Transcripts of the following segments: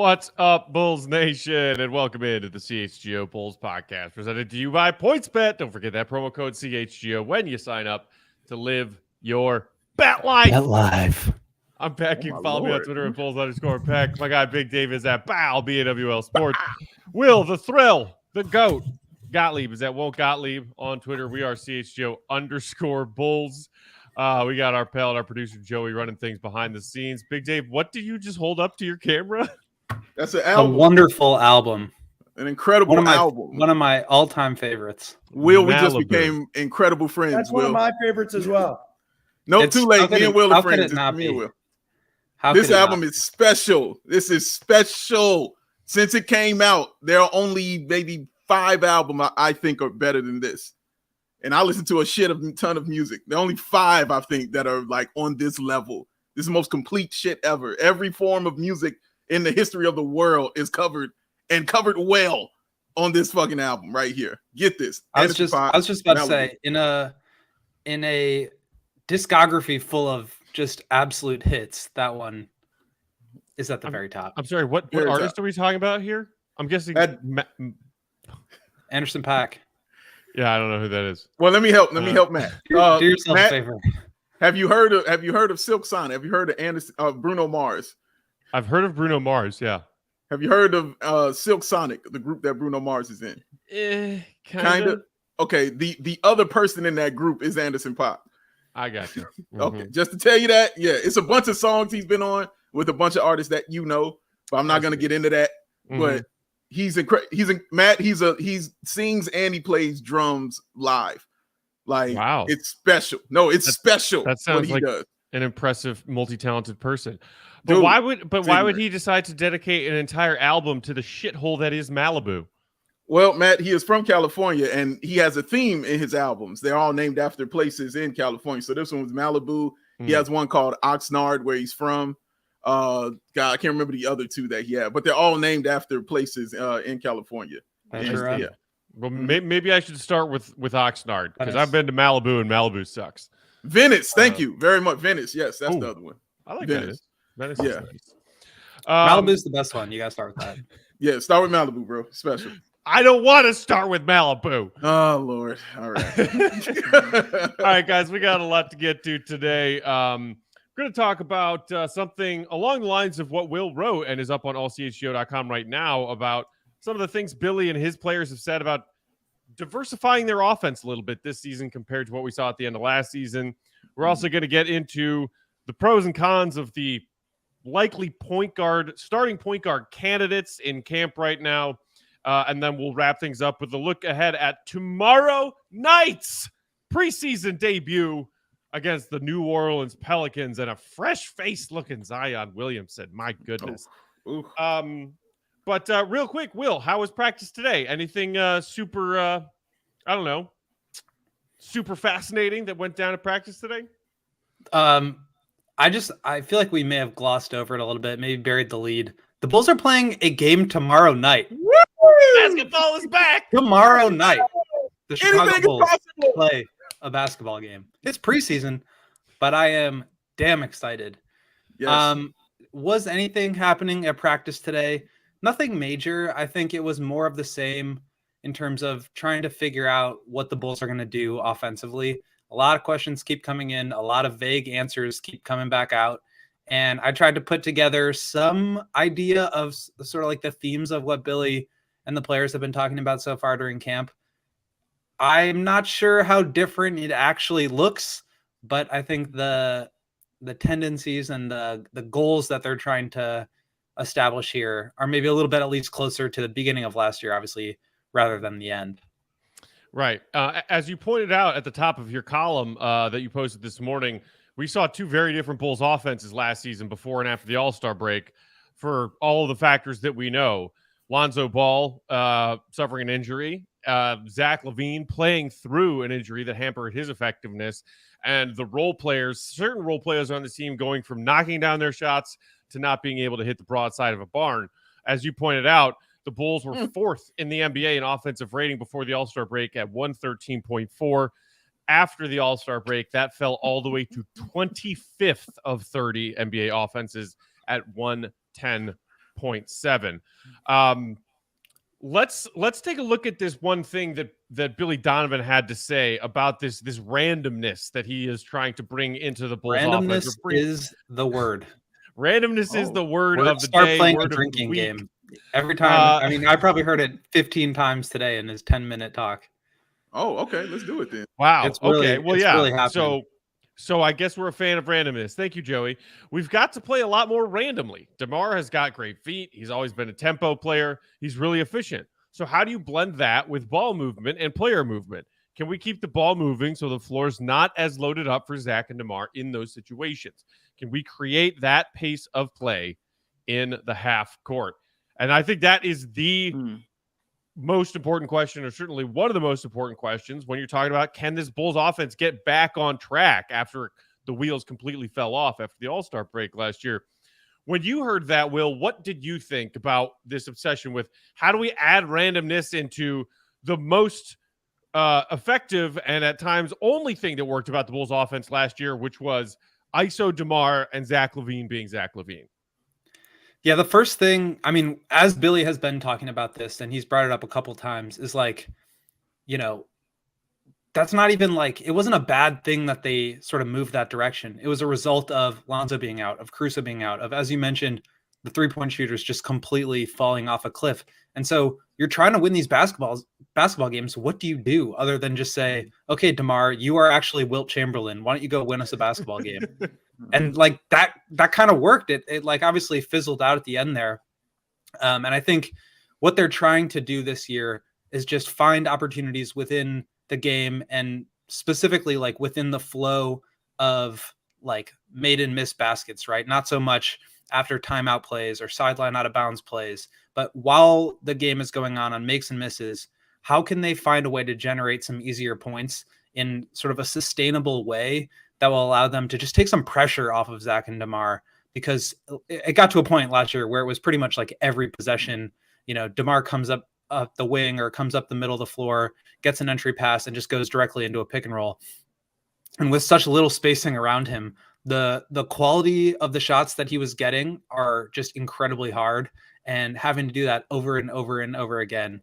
What's up, Bulls Nation, and welcome into the CHGO Bulls Podcast, presented to you by PointsBet. Don't forget that promo code CHGO when you sign up to live your bet life. Bet life. I'm Peck. You can follow me on Twitter at Bulls_Peck. My guy Big Dave is at BAWL Sports. Will, the Thrill, the GOAT, Gottlieb is at Won't Gottlieb on Twitter. We are CHGO_Bulls. We got our pal and our producer Joey running things behind the scenes. Big Dave, what did you just hold up to your camera? That's an album. A wonderful album. An incredible album. One of my all-time favorites. Will, we just became incredible friends. That's one of my favorites as well. No, too late. Me and Will are friends. Me and Will. This album is special. This is special. Since it came out, there are only maybe 5 albums I think are better than this. And I listen to a ton of music. There are only 5, I think, that are like on this level. This is the most complete shit ever. Every form of music in the history of the world is covered well on this fucking album right here. Get this. I was just about to say, in a discography full of just absolute hits, that one is at the very top. I'm sorry, what artist are we talking about here? I'm guessing Anderson .Paak. Yeah, I don't know who that is. Well, let me help Matt. Do yourself a favor. Have you heard of Silk Sonic? Have you heard of Bruno Mars? I've heard of Bruno Mars, yeah. Have you heard of Silk Sonic, the group that Bruno Mars is in? Kind of. Okay, the other person in that group is Anderson .Paak. I got you. Mm-hmm. Okay, just to tell you that, yeah, it's a bunch of songs he's been on with a bunch of artists that you know, but I'm not going to get into that. Mm-hmm. But he sings and he plays drums live. Like, wow, it's special. No, it's special. That sounds like an impressive, multi-talented person. But dude, why would he decide to dedicate an entire album to the shithole that is Malibu? Well, Matt, he is from California, and he has a theme in his albums. They're all named after places in California. So this one was Malibu. He has one called Oxnard, where he's from. God, I can't remember the other 2 that he had, but they're all named after places in California. Yeah. Well, maybe I should start with Oxnard, because I've been to Malibu, and Malibu sucks. Venice, thank you very much. Venice, yes, that's the other one. I like Venice. Venice yeah. Is nice. Malibu's the best one. You got to start with that. Yeah, start with Malibu, bro. Special. I don't want to start with Malibu. Oh, Lord. All right. All right, guys, we got a lot to get to today. We're going to talk about something along the lines of what Will wrote and is up on allchgo.com right now about some of the things Billy and his players have said about diversifying their offense a little bit this season compared to what we saw at the end of last season. We're also going to get into the pros and cons of the likely starting point guard candidates in camp right now. And then we'll wrap things up with a look ahead at tomorrow night's preseason debut against the New Orleans Pelicans and a fresh-faced looking Zion Williamson. My goodness. But real quick, Will, how was practice today? Anything super fascinating that went down at practice today? I feel like we may have glossed over it a little bit, maybe buried the lead. The Bulls are playing a game tomorrow night. Woo! Basketball is back tomorrow night. The Chicago Bulls play a basketball game. It's preseason, but I am damn excited. Yes. Was anything happening at practice today? Nothing major. I think it was more of the same in terms of trying to figure out what the Bulls are going to do offensively. A lot of questions keep coming in. A lot of vague answers keep coming back out. And I tried to put together some idea of sort of like the themes of what Billy and the players have been talking about so far during camp. I'm not sure how different it actually looks, but I think the tendencies and the goals that they're trying to establish here are maybe a little bit at least closer to the beginning of last year, obviously, rather than the end. Right. As you pointed out at the top of your column that you posted this morning, we saw 2 very different Bulls offenses last season before and after the All-Star break for all of the factors that we know. Lonzo Ball suffering an injury, Zach LaVine playing through an injury that hampered his effectiveness, and the certain role players on the team going from knocking down their shots to not being able to hit the broadside of a barn. As you pointed out, the Bulls were 4th in the NBA in offensive rating before the All-Star break at 113.4. After the All-Star break, that fell all the way to 25th of 30 NBA offenses at 110 5.7. Let's take a look at this one thing that Billy Donovan had to say about this randomness that he is trying to bring into the Bulls offense. Randomness is the word. Randomness is the word of the start day. Playing word a drinking of the week. game every time. I mean, I probably heard it 15 times today in his 10-minute talk. Oh, okay. Let's do it then. Wow. It's really, okay. Well, it's yeah. really happening. So I guess we're a fan of randomness. Thank you, Joey. We've got to play a lot more randomly. DeMar has got great feet. He's always been a tempo player. He's really efficient. So how do you blend that with ball movement and player movement? Can we keep the ball moving so the floor's not as loaded up for Zach and DeMar in those situations? Can we create that pace of play in the half court? And I think that is the most important question, or certainly one of the most important questions when you're talking about, can this Bulls offense get back on track after the wheels completely fell off after the All-Star break last year? When you heard that, Will, what did you think about this obsession with how do we add randomness into the most effective and at times only thing that worked about the Bulls offense last year, which was ISO DeMar and Zach LaVine being Zach LaVine? Yeah, the first thing, I mean, as Billy has been talking about this, and he's brought it up a couple times, is like, you know, that's not even like, it wasn't a bad thing that they sort of moved that direction. It was a result of Lonzo being out, of Caruso being out, of, as you mentioned, the three-point shooters just completely falling off a cliff. And so you're trying to win these basketball games. What do you do other than just say, okay, DeMar, you are actually Wilt Chamberlain. Why don't you go win us a basketball game? And like that kind of worked. It like obviously fizzled out at the end there. And I think what they're trying to do this year is just find opportunities within the game, and specifically like within the flow of like made and missed baskets, right? Not so much after timeout plays or sideline out of bounds plays, but while the game is going on makes and misses, how can they find a way to generate some easier points in sort of a sustainable way that will allow them to just take some pressure off of Zach and DeMar? Because it got to a point last year where it was pretty much like every possession, you know, DeMar comes up the wing or comes up the middle of the floor, gets an entry pass, and just goes directly into a pick and roll. And with such little spacing around him, the quality of the shots that he was getting are just incredibly hard, and having to do that over and over and over again,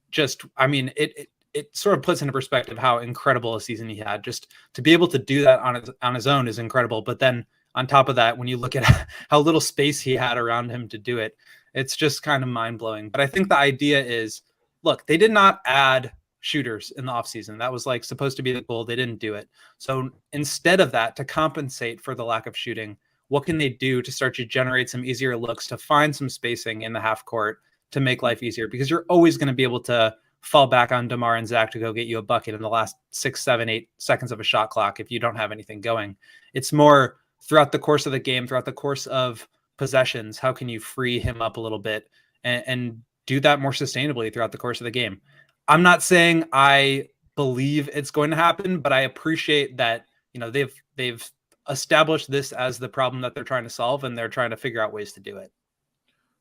just, I mean, it sort of puts into perspective how incredible a season he had. Just to be able to do that on his own is incredible. But then on top of that, when you look at how little space he had around him to do it, it's just kind of mind blowing. But I think the idea is, look, they did not add shooters in the offseason. That was like supposed to be the goal. They didn't do it. So instead of that, to compensate for the lack of shooting, what can they do to start to generate some easier looks, to find some spacing in the half court to make life easier? Because you're always going to be able to fall back on DeMar and Zach to go get you a bucket in the last 6, 7, 8 seconds of a shot clock if you don't have anything going. It's more throughout the course of the game, throughout the course of possessions, how can you free him up a little bit and do that more sustainably throughout the course of the game? I'm not saying I believe it's going to happen, but I appreciate that, you know, they've established this as the problem that they're trying to solve, and they're trying to figure out ways to do it.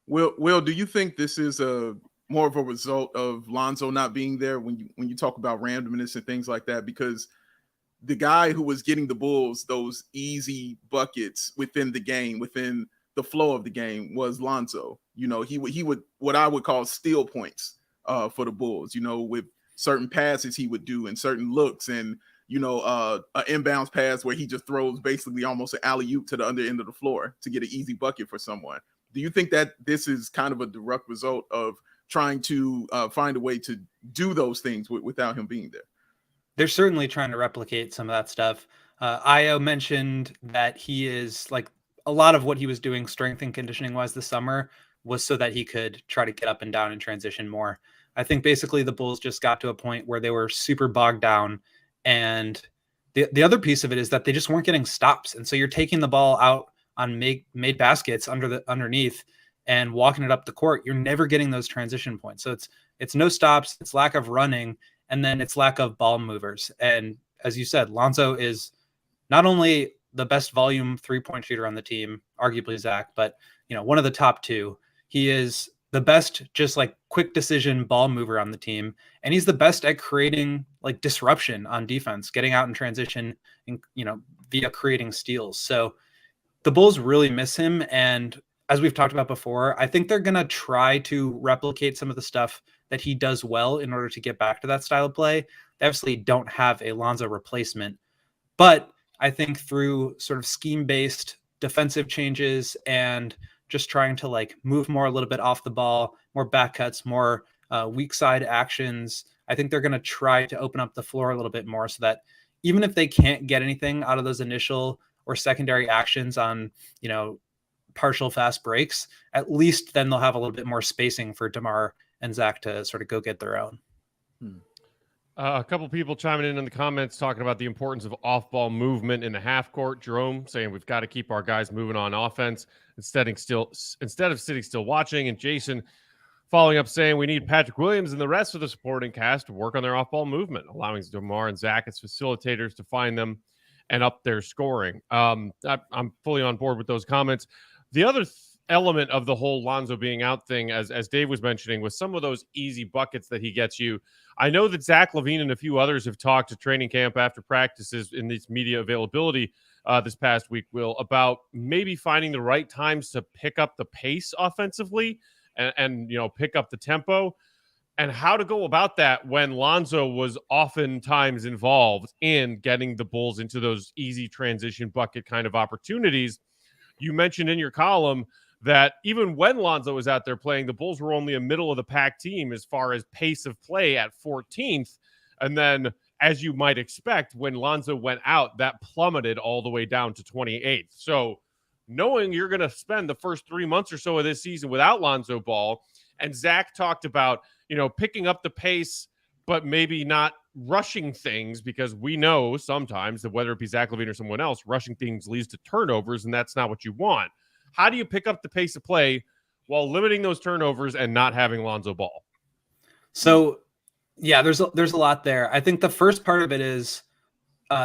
Will, do you think this is more of a result of Lonzo not being there when you talk about randomness and things like that? Because the guy who was getting the Bulls those easy buckets within the game, within the flow of the game, was Lonzo. You know, he would what I would call steal points for the Bulls, you know, with certain passes he would do and certain looks, and, you know, an inbounds pass where he just throws basically almost an alley-oop to the under end of the floor to get an easy bucket for someone. Do you think that this is kind of a direct result of trying to find a way to do those things without him being there? They're certainly trying to replicate some of that stuff. Io mentioned that he is like, a lot of what he was doing strength and conditioning wise this summer was so that he could try to get up and down and transition more. I think basically the Bulls just got to a point where they were super bogged down. And the other piece of it is that they just weren't getting stops. And so you're taking the ball out on made baskets underneath and walking it up the court. You're never getting those transition points. So it's no stops, it's lack of running, and then it's lack of ball movers. And as you said, Lonzo is not only the best volume 3-point shooter on the team, arguably Zach, but, you know, one of the top two. He is the best, just like quick decision ball mover on the team. And he's the best at creating like disruption on defense, getting out in transition and, you know, via creating steals. So the Bulls really miss him. And as we've talked about before, I think they're going to try to replicate some of the stuff that he does well in order to get back to that style of play. They obviously don't have a Lonzo replacement, but I think through sort of scheme-based defensive changes and just trying to like move more a little bit off the ball, more back cuts, more weak side actions, I think they're going to try to open up the floor a little bit more so that even if they can't get anything out of those initial or secondary actions on, partial fast breaks, at least then they'll have a little bit more spacing for DeMar and Zach to sort of go get their own. A couple people chiming in the comments talking about the importance of off-ball movement in the half court. Jerome saying we've got to keep our guys moving on offense instead of sitting still watching. And Jason following up saying we need Patrick Williams and the rest of the supporting cast to work on their off-ball movement, allowing DeMar and Zach as facilitators to find them and up their scoring. I'm fully on board with those comments. The other element of the whole Lonzo being out thing, as Dave was mentioning, with some of those easy buckets that he gets you. I know that Zach LaVine and a few others have talked to training camp after practices in this media availability this past week, Will, about maybe finding the right times to pick up the pace offensively and pick up the tempo, and how to go about that when Lonzo was oftentimes involved in getting the Bulls into those easy transition bucket kind of opportunities. You mentioned in your column that even when Lonzo was out there playing, the Bulls were only a middle of the pack team as far as pace of play at 14th. And then, as you might expect, when Lonzo went out, that plummeted all the way down to 28th. So knowing you're going to spend the first 3 months or so of this season without Lonzo Ball, and Zach talked about, picking up the pace, but maybe not rushing things, because we know sometimes that whether it be Zach LaVine or someone else, rushing things leads to turnovers, and that's not what you want. How do you pick up the pace of play while limiting those turnovers and not having Lonzo Ball? So, yeah, there's a lot there. I think the first part of it is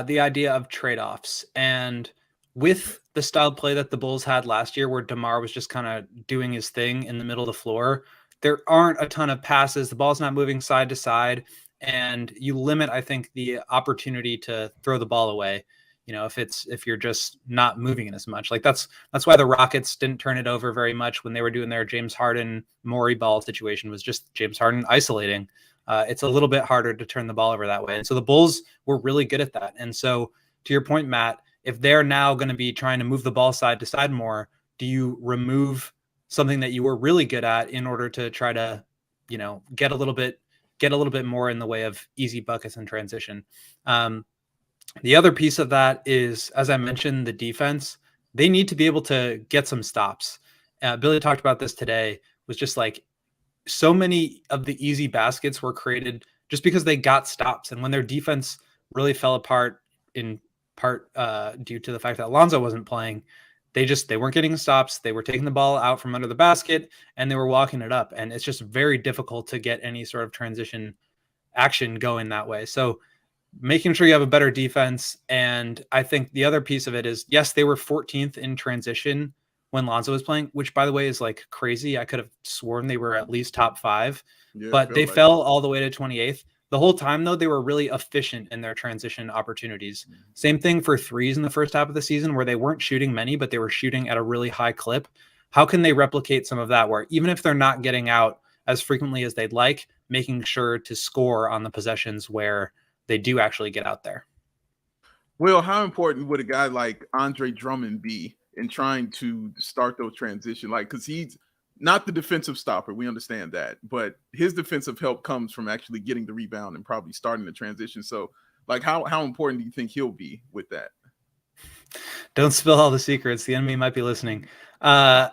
the idea of trade-offs. And with the style of play that the Bulls had last year, where DeMar was just kind of doing his thing in the middle of the floor, there aren't a ton of passes. The ball's not moving side to side, and you limit, I think, the opportunity to throw the ball away. If you're just not moving it as much. Like that's why the Rockets didn't turn it over very much when they were doing their James Harden Morey ball situation, was just James Harden isolating. It's a little bit harder to turn the ball over that way. And so the Bulls were really good at that. And so to your point, Matt, if they're now going to be trying to move the ball side to side more, do you remove something that you were really good at in order to try to, get a little bit more in the way of easy buckets and transition? The other piece of that is, as I mentioned, the defense. They need to be able to get some stops. Billy talked about this today, was just like so many of the easy baskets were created just because they got stops. And when their defense really fell apart, in part due to the fact that Lonzo wasn't playing, they weren't getting stops. They were taking the ball out from under the basket and they were walking it up. And it's just very difficult to get any sort of transition action going that way. So making sure you have a better defense. And I think the other piece of it is, yes, they were 14th in transition when Lonzo was playing, which, by the way, is like crazy. I could have sworn they were at least top 5, but they fell all the way to 28th. The whole time, though, they were really efficient in their transition opportunities. Same thing for threes in the first half of the season, where they weren't shooting many, but they were shooting at a really high clip. How can they replicate some of that, where even if they're not getting out as frequently as they'd like, making sure to score on the possessions where they do actually get out there? Well, how important would a guy like Andre Drummond be in trying to start those transition? Because he's not the defensive stopper. We understand that. But his defensive help comes from actually getting the rebound and probably starting the transition. So, how important do you think he'll be with that? Don't spill all the secrets. The enemy might be listening. This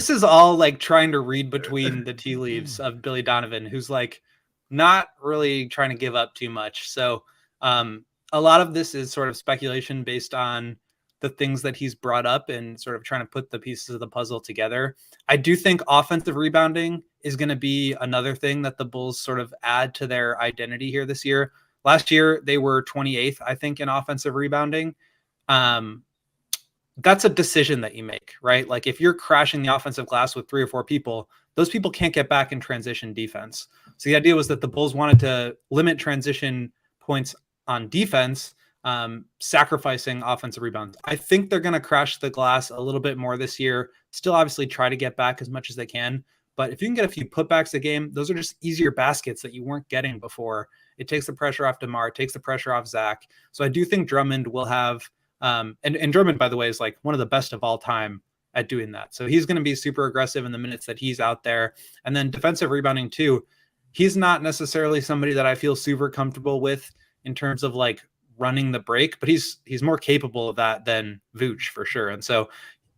is all like trying to read between the tea leaves of Billy Donovan, who's like not really trying to give up too much. So a lot of this is sort of speculation based on the things that he's brought up and sort of trying to put the pieces of the puzzle together. I do think offensive rebounding is going to be another thing that the Bulls sort of add to their identity here this year. Last year, they were 28th, I think, in offensive rebounding. That's a decision that you make, right? Like if you're crashing the offensive glass with 3 or 4 people, those people can't get back in transition defense. So the idea was that the Bulls wanted to limit transition points on defense sacrificing offensive rebounds. I think they're going to crash the glass a little bit more this year. Still obviously try to get back as much as they can. But if you can get a few putbacks a game, those are just easier baskets that you weren't getting before. It takes the pressure off DeMar, it takes the pressure off Zach. So I do think Drummond will have, and Drummond, by the way, is like one of the best of all time at doing that. So he's going to be super aggressive in the minutes that he's out there. And then defensive rebounding too. He's not necessarily somebody that I feel super comfortable with in terms of like running the break, but he's more capable of that than Vooch for sure. And so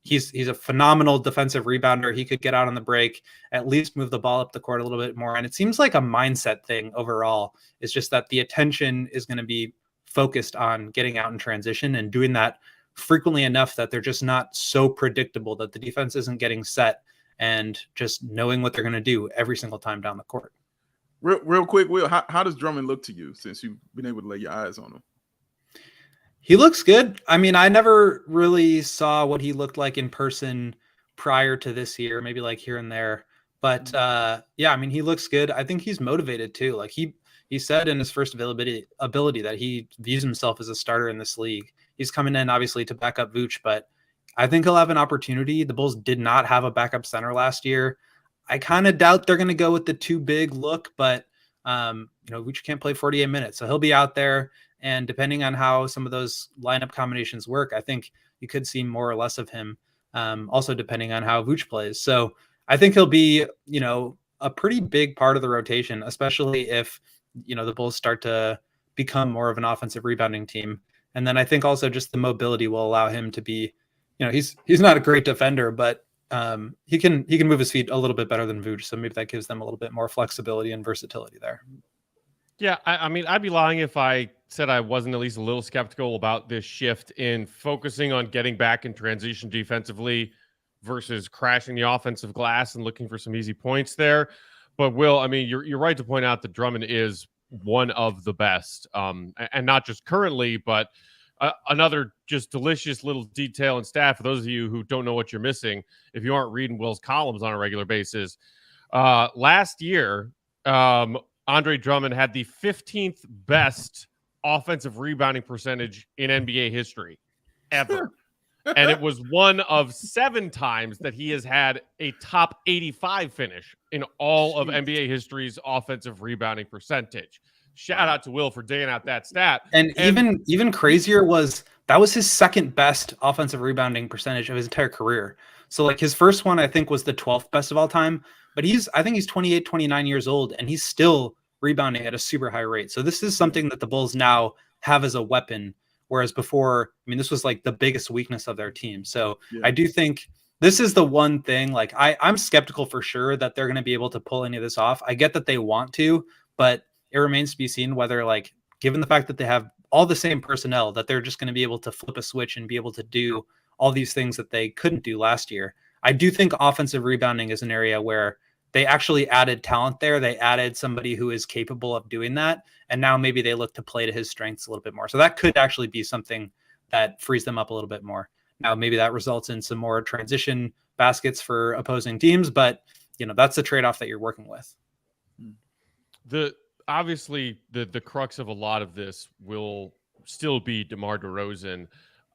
he's a phenomenal defensive rebounder. He could get out on the break, at least move the ball up the court a little bit more. And it seems like a mindset thing overall. It's just that the attention is going to be focused on getting out in transition and doing that frequently enough that they're just not so predictable, that the defense isn't getting set and just knowing what they're going to do every single time down the court. Real quick, Will, how does Drummond look to you since you've been able to lay your eyes on him? He looks good. I mean, I never really saw what he looked like in person prior to this year, maybe like here and there. But yeah, I mean, he looks good. I think he's motivated too. Like he said in his first ability that he views himself as a starter in this league. He's coming in obviously to back up Vooch, but I think he'll have an opportunity. The Bulls did not have a backup center last year. I kind of doubt they're going to go with the too big look, but Vooch can't play 48 minutes, so he'll be out there. And depending on how some of those lineup combinations work, I think you could see more or less of him. Also, depending on how Vooch plays. So I think he'll be, a pretty big part of the rotation, especially if, the Bulls start to become more of an offensive rebounding team. And then I think also just the mobility will allow him to be, he's not a great defender, but he can move his feet a little bit better than Vooch. So maybe that gives them a little bit more flexibility and versatility there. Yeah, I mean, I'd be lying if I said I wasn't at least a little skeptical about this shift in focusing on getting back in transition defensively versus crashing the offensive glass and looking for some easy points there. But Will, I mean, you're right to point out that Drummond is one of the best, and not just currently, but another just delicious little detail and stat for those of you who don't know what you're missing if you aren't reading Will's columns on a regular basis. Last year, Andre Drummond had the 15th best offensive rebounding percentage in NBA history ever. And it was one of 7 times that he has had a top 85 finish in all of NBA history's offensive rebounding percentage. Shout out to Will for digging out that stat. And even crazier was that was his second best offensive rebounding percentage of his entire career. So like his first one, I think, was the 12th best of all time, but I think he's 28, 29 years old and he's still rebounding at a super high rate. So this is something that the Bulls now have as a weapon. Whereas before, I mean, this was like the biggest weakness of their team. So yeah. I do think this is the one thing, like I'm skeptical for sure that they're going to be able to pull any of this off. I get that they want to, but it remains to be seen whether, like, given the fact that they have all the same personnel, that they're just going to be able to flip a switch and be able to do all these things that they couldn't do last year. I do think offensive rebounding is an area where they actually added talent there. They added somebody who is capable of doing that. And now maybe they look to play to his strengths a little bit more. So that could actually be something that frees them up a little bit more. Now, maybe that results in some more transition baskets for opposing teams, but that's the trade-off that you're working with. Obviously the crux of a lot of this will still be DeMar DeRozan.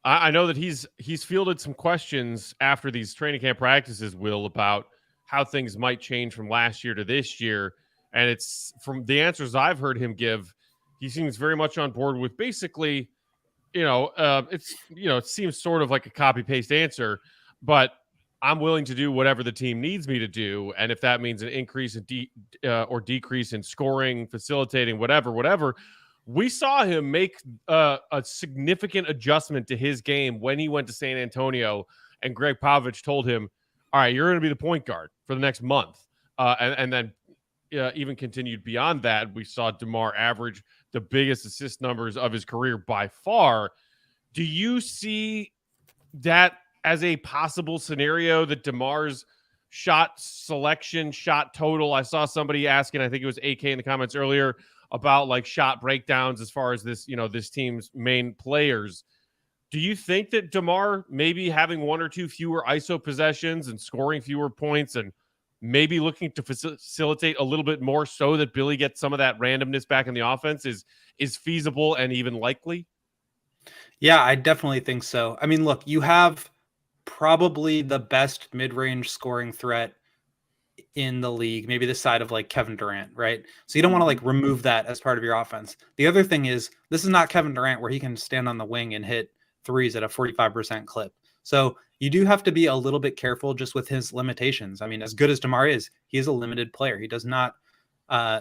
I know that he's fielded some questions after these training camp practices, Will, about how things might change from last year to this year. And it's from the answers I've heard him give, he seems very much on board with basically, it seems sort of like a copy paste answer, but I'm willing to do whatever the team needs me to do. And if that means an increase in or decrease in scoring, facilitating, whatever, we saw him make a significant adjustment to his game when he went to San Antonio and Greg Popovich told him, all right, you're going to be the point guard for the next month. And then even continued beyond that. We saw DeMar average the biggest assist numbers of his career by far. Do you see that as a possible scenario, that DeMar's shot selection, shot total? I saw somebody asking, I think it was AK in the comments earlier, about like shot breakdowns as far as this, this team's main players. Do you think that DeMar maybe having 1 or 2 fewer ISO possessions and scoring fewer points and maybe looking to facilitate a little bit more so that Billy gets some of that randomness back in the offense is feasible and even likely? Yeah, I definitely think so. I mean, look, you have probably the best mid-range scoring threat in the league, maybe this side of like Kevin Durant, right? So you don't want to like remove that as part of your offense. The other thing is this is not Kevin Durant where he can stand on the wing and hit threes at a 45% clip. So you do have to be a little bit careful just with his limitations. I mean, as good as DeMar is, he is a limited player. He does not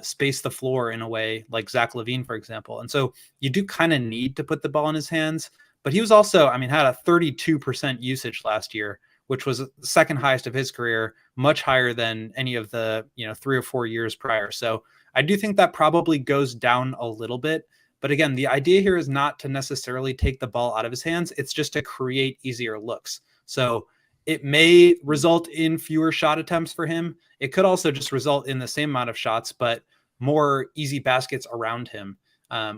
space the floor in a way like Zach LaVine, for example. And so you do kind of need to put the ball in his hands. But he was also, I mean, had a 32% usage last year, which was the second highest of his career, much higher than any of the 3 or 4 years prior. So I do think that probably goes down a little bit. But again, the idea here is not to necessarily take the ball out of his hands. It's just to create easier looks. So it may result in fewer shot attempts for him. It could also just result in the same amount of shots, but more easy baskets around him,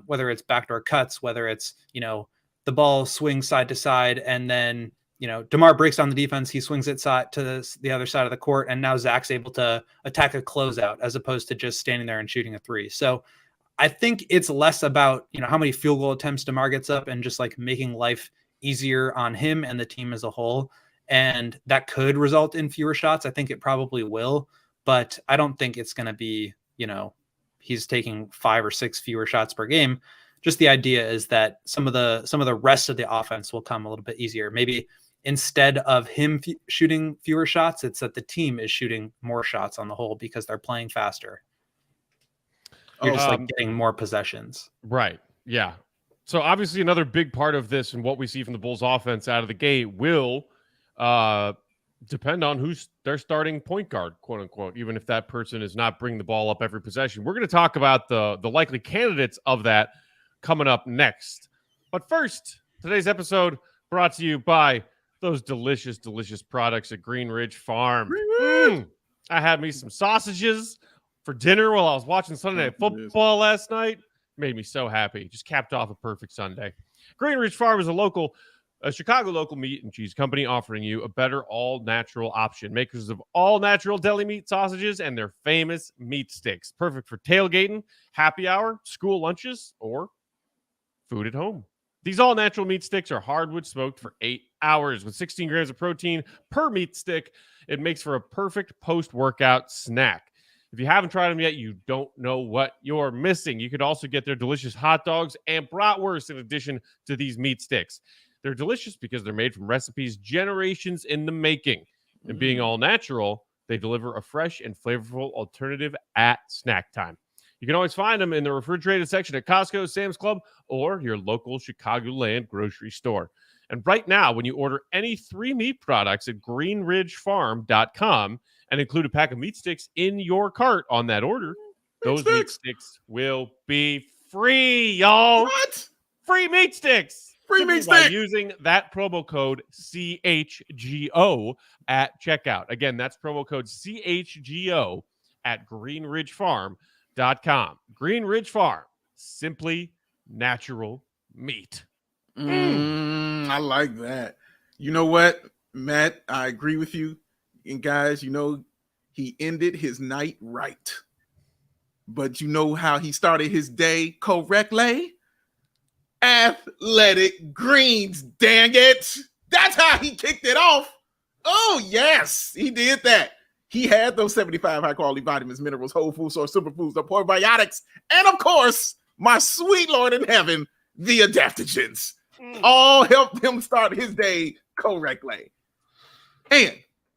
whether it's backdoor cuts, whether it's, the ball swings side to side, and then, DeMar breaks down the defense. He swings it to the other side of the court, and now Zach's able to attack a closeout as opposed to just standing there and shooting a three. So I think it's less about, how many field goal attempts DeMar gets up and just like making life easier on him and the team as a whole. And that could result in fewer shots. I think it probably will, but I don't think it's going to be, he's taking 5 or 6 fewer shots per game. Just the idea is that some of the rest of the offense will come a little bit easier. Maybe instead of him shooting fewer shots, it's that the team is shooting more shots on the whole because they're playing faster. You're just like getting more possessions. Right. Yeah. So obviously another big part of this and what we see from the Bulls offense out of the gate will depend on who's their starting point guard, quote unquote, even if that person is not bringing the ball up every possession. We're going to talk about the likely candidates of that coming up next. But first, today's episode brought to you by those delicious, delicious products at Green Ridge Farm. I had me some sausages for dinner while I was watching Sunday Night Football last night. Made me so happy. Just capped off a perfect Sunday. Green Ridge Farm is a Chicago local meat and cheese company offering you a better all-natural option. Makers of all-natural deli meat sausages and their famous meat sticks. Perfect for tailgating, happy hour, school lunches, or food at home. These all-natural meat sticks are hardwood smoked for 8 hours with 16 grams of protein per meat stick. It makes for a perfect post-workout snack. If you haven't tried them yet, you don't know what you're missing. You could also get their delicious hot dogs and bratwurst in addition to these meat sticks. They're delicious because they're made from recipes generations in the making. And being all natural, they deliver a fresh and flavorful alternative at snack time. You can always find them in the refrigerated section at Costco, Sam's Club, or your local Chicagoland grocery store. And right now, when you order any 3 meat products at greenridgefarm.com and include a pack of meat sticks in your cart on that order, those meat sticks will be free, y'all. What? Free meat sticks. Free meat by stick. using that promo code CHGO at checkout. Again, that's promo code CHGO at greenridgefarm.com. Green Ridge Farm, simply natural meat. I like that. You know what, Matt? I agree with you. And guys, he ended his night right. But you know how he started his day correctly? Athletic Greens, dang it. That's how he kicked it off. Oh, yes, he did that. He had those 75 high-quality vitamins, minerals, whole food source, superfoods, the probiotics, and, of course, my sweet Lord in heaven, the adaptogens. All helped him start his day correctly. And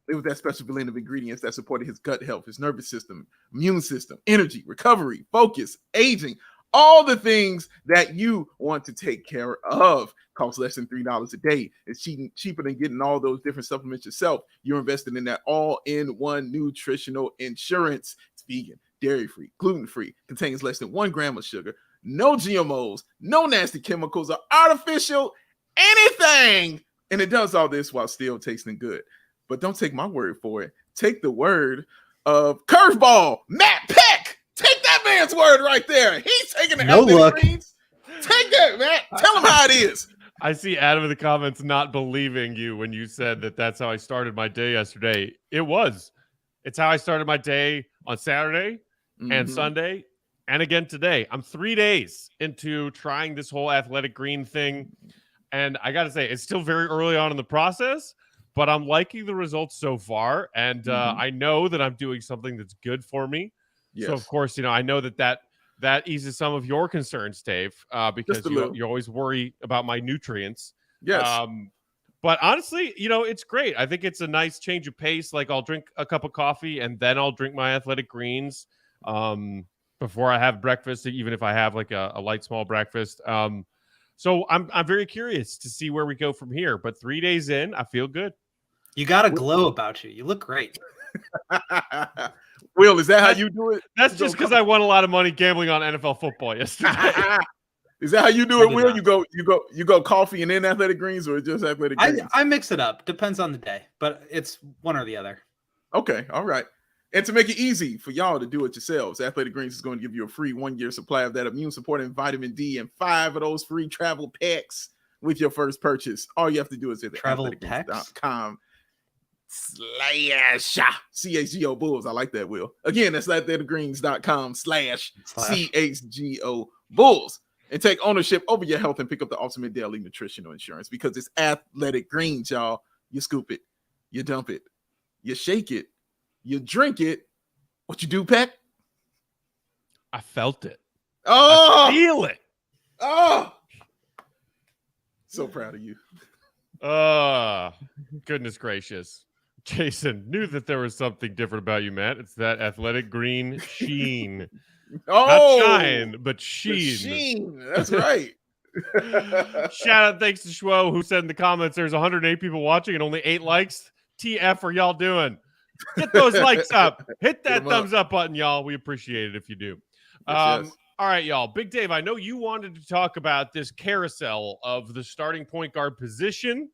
it was that special blend of ingredients that supported his gut health, his nervous system, immune system, energy, recovery, focus, aging, all the things that you want to take care of. Costs less than $3 a day. It's cheaper than getting all those different supplements yourself. You're investing in that all-in-one nutritional insurance. It's vegan, dairy-free, gluten-free, contains less than 1 gram of sugar, no GMOs, no nasty chemicals or artificial anything. And it does all this while still tasting good. But don't take my word for it. Take the word of Curveball, Matt Peck. Take that man's word right there. He's taking the athletic greens. Take that, Matt. Tell him how it is. I see Adam in the comments not believing you when you said that that's how I started my day yesterday. It was. It's how I started my day on Saturday and Sunday and again today. I'm 3 days into trying this whole athletic green thing. And I got to say, it's still very early on in the process, but I'm liking the results so far. And I know that I'm doing something that's good for me. Yes. So, of course, I know that eases some of your concerns, Dave, because you always worry about my nutrients. Yes. But honestly, it's great. I think it's a nice change of pace. Like, I'll drink a cup of coffee and then I'll drink my Athletic Greens before I have breakfast, even if I have like a light, small breakfast. So I'm very curious to see where we go from here. But 3 days in, I feel good. You got a glow about you. You look great. Will, is that how you do it? That's just because I won a lot of money gambling on NFL football yesterday. Is that how you do it, Will? You go coffee and then Athletic Greens, or just Athletic Greens? I mix it up. Depends on the day, but it's one or the other. Okay, all right. And to make it easy for y'all to do it yourselves, Athletic Greens is going to give you a free 1-year supply of that immune-supporting vitamin D and 5 of those free travel packs with your first purchase. All you have to do is visit athleticgreens.com/CHGO Bulls. I like that, Will. Again, that's athleticgreens.com/CHGO Bulls. And take ownership over your health and pick up the ultimate daily nutritional insurance, because it's Athletic Greens, y'all. You scoop it, you dump it, you shake it, you drink it. What you do, Peck? I felt it. Oh, I feel it. Oh, so proud of you. Goodness gracious. Jason, knew that there was something different about you, Matt. It's that athletic green sheen. Oh, not shine, but sheen. Sheen. That's right. Shout out, thanks to Schwo, who said in the comments there's 108 people watching and only 8 likes. TF are y'all doing? Get those likes up. Hit that thumbs up button, y'all. We appreciate it if you do. Yes. All right, y'all. Big Dave, I know you wanted to talk about this carousel of the starting point guard position.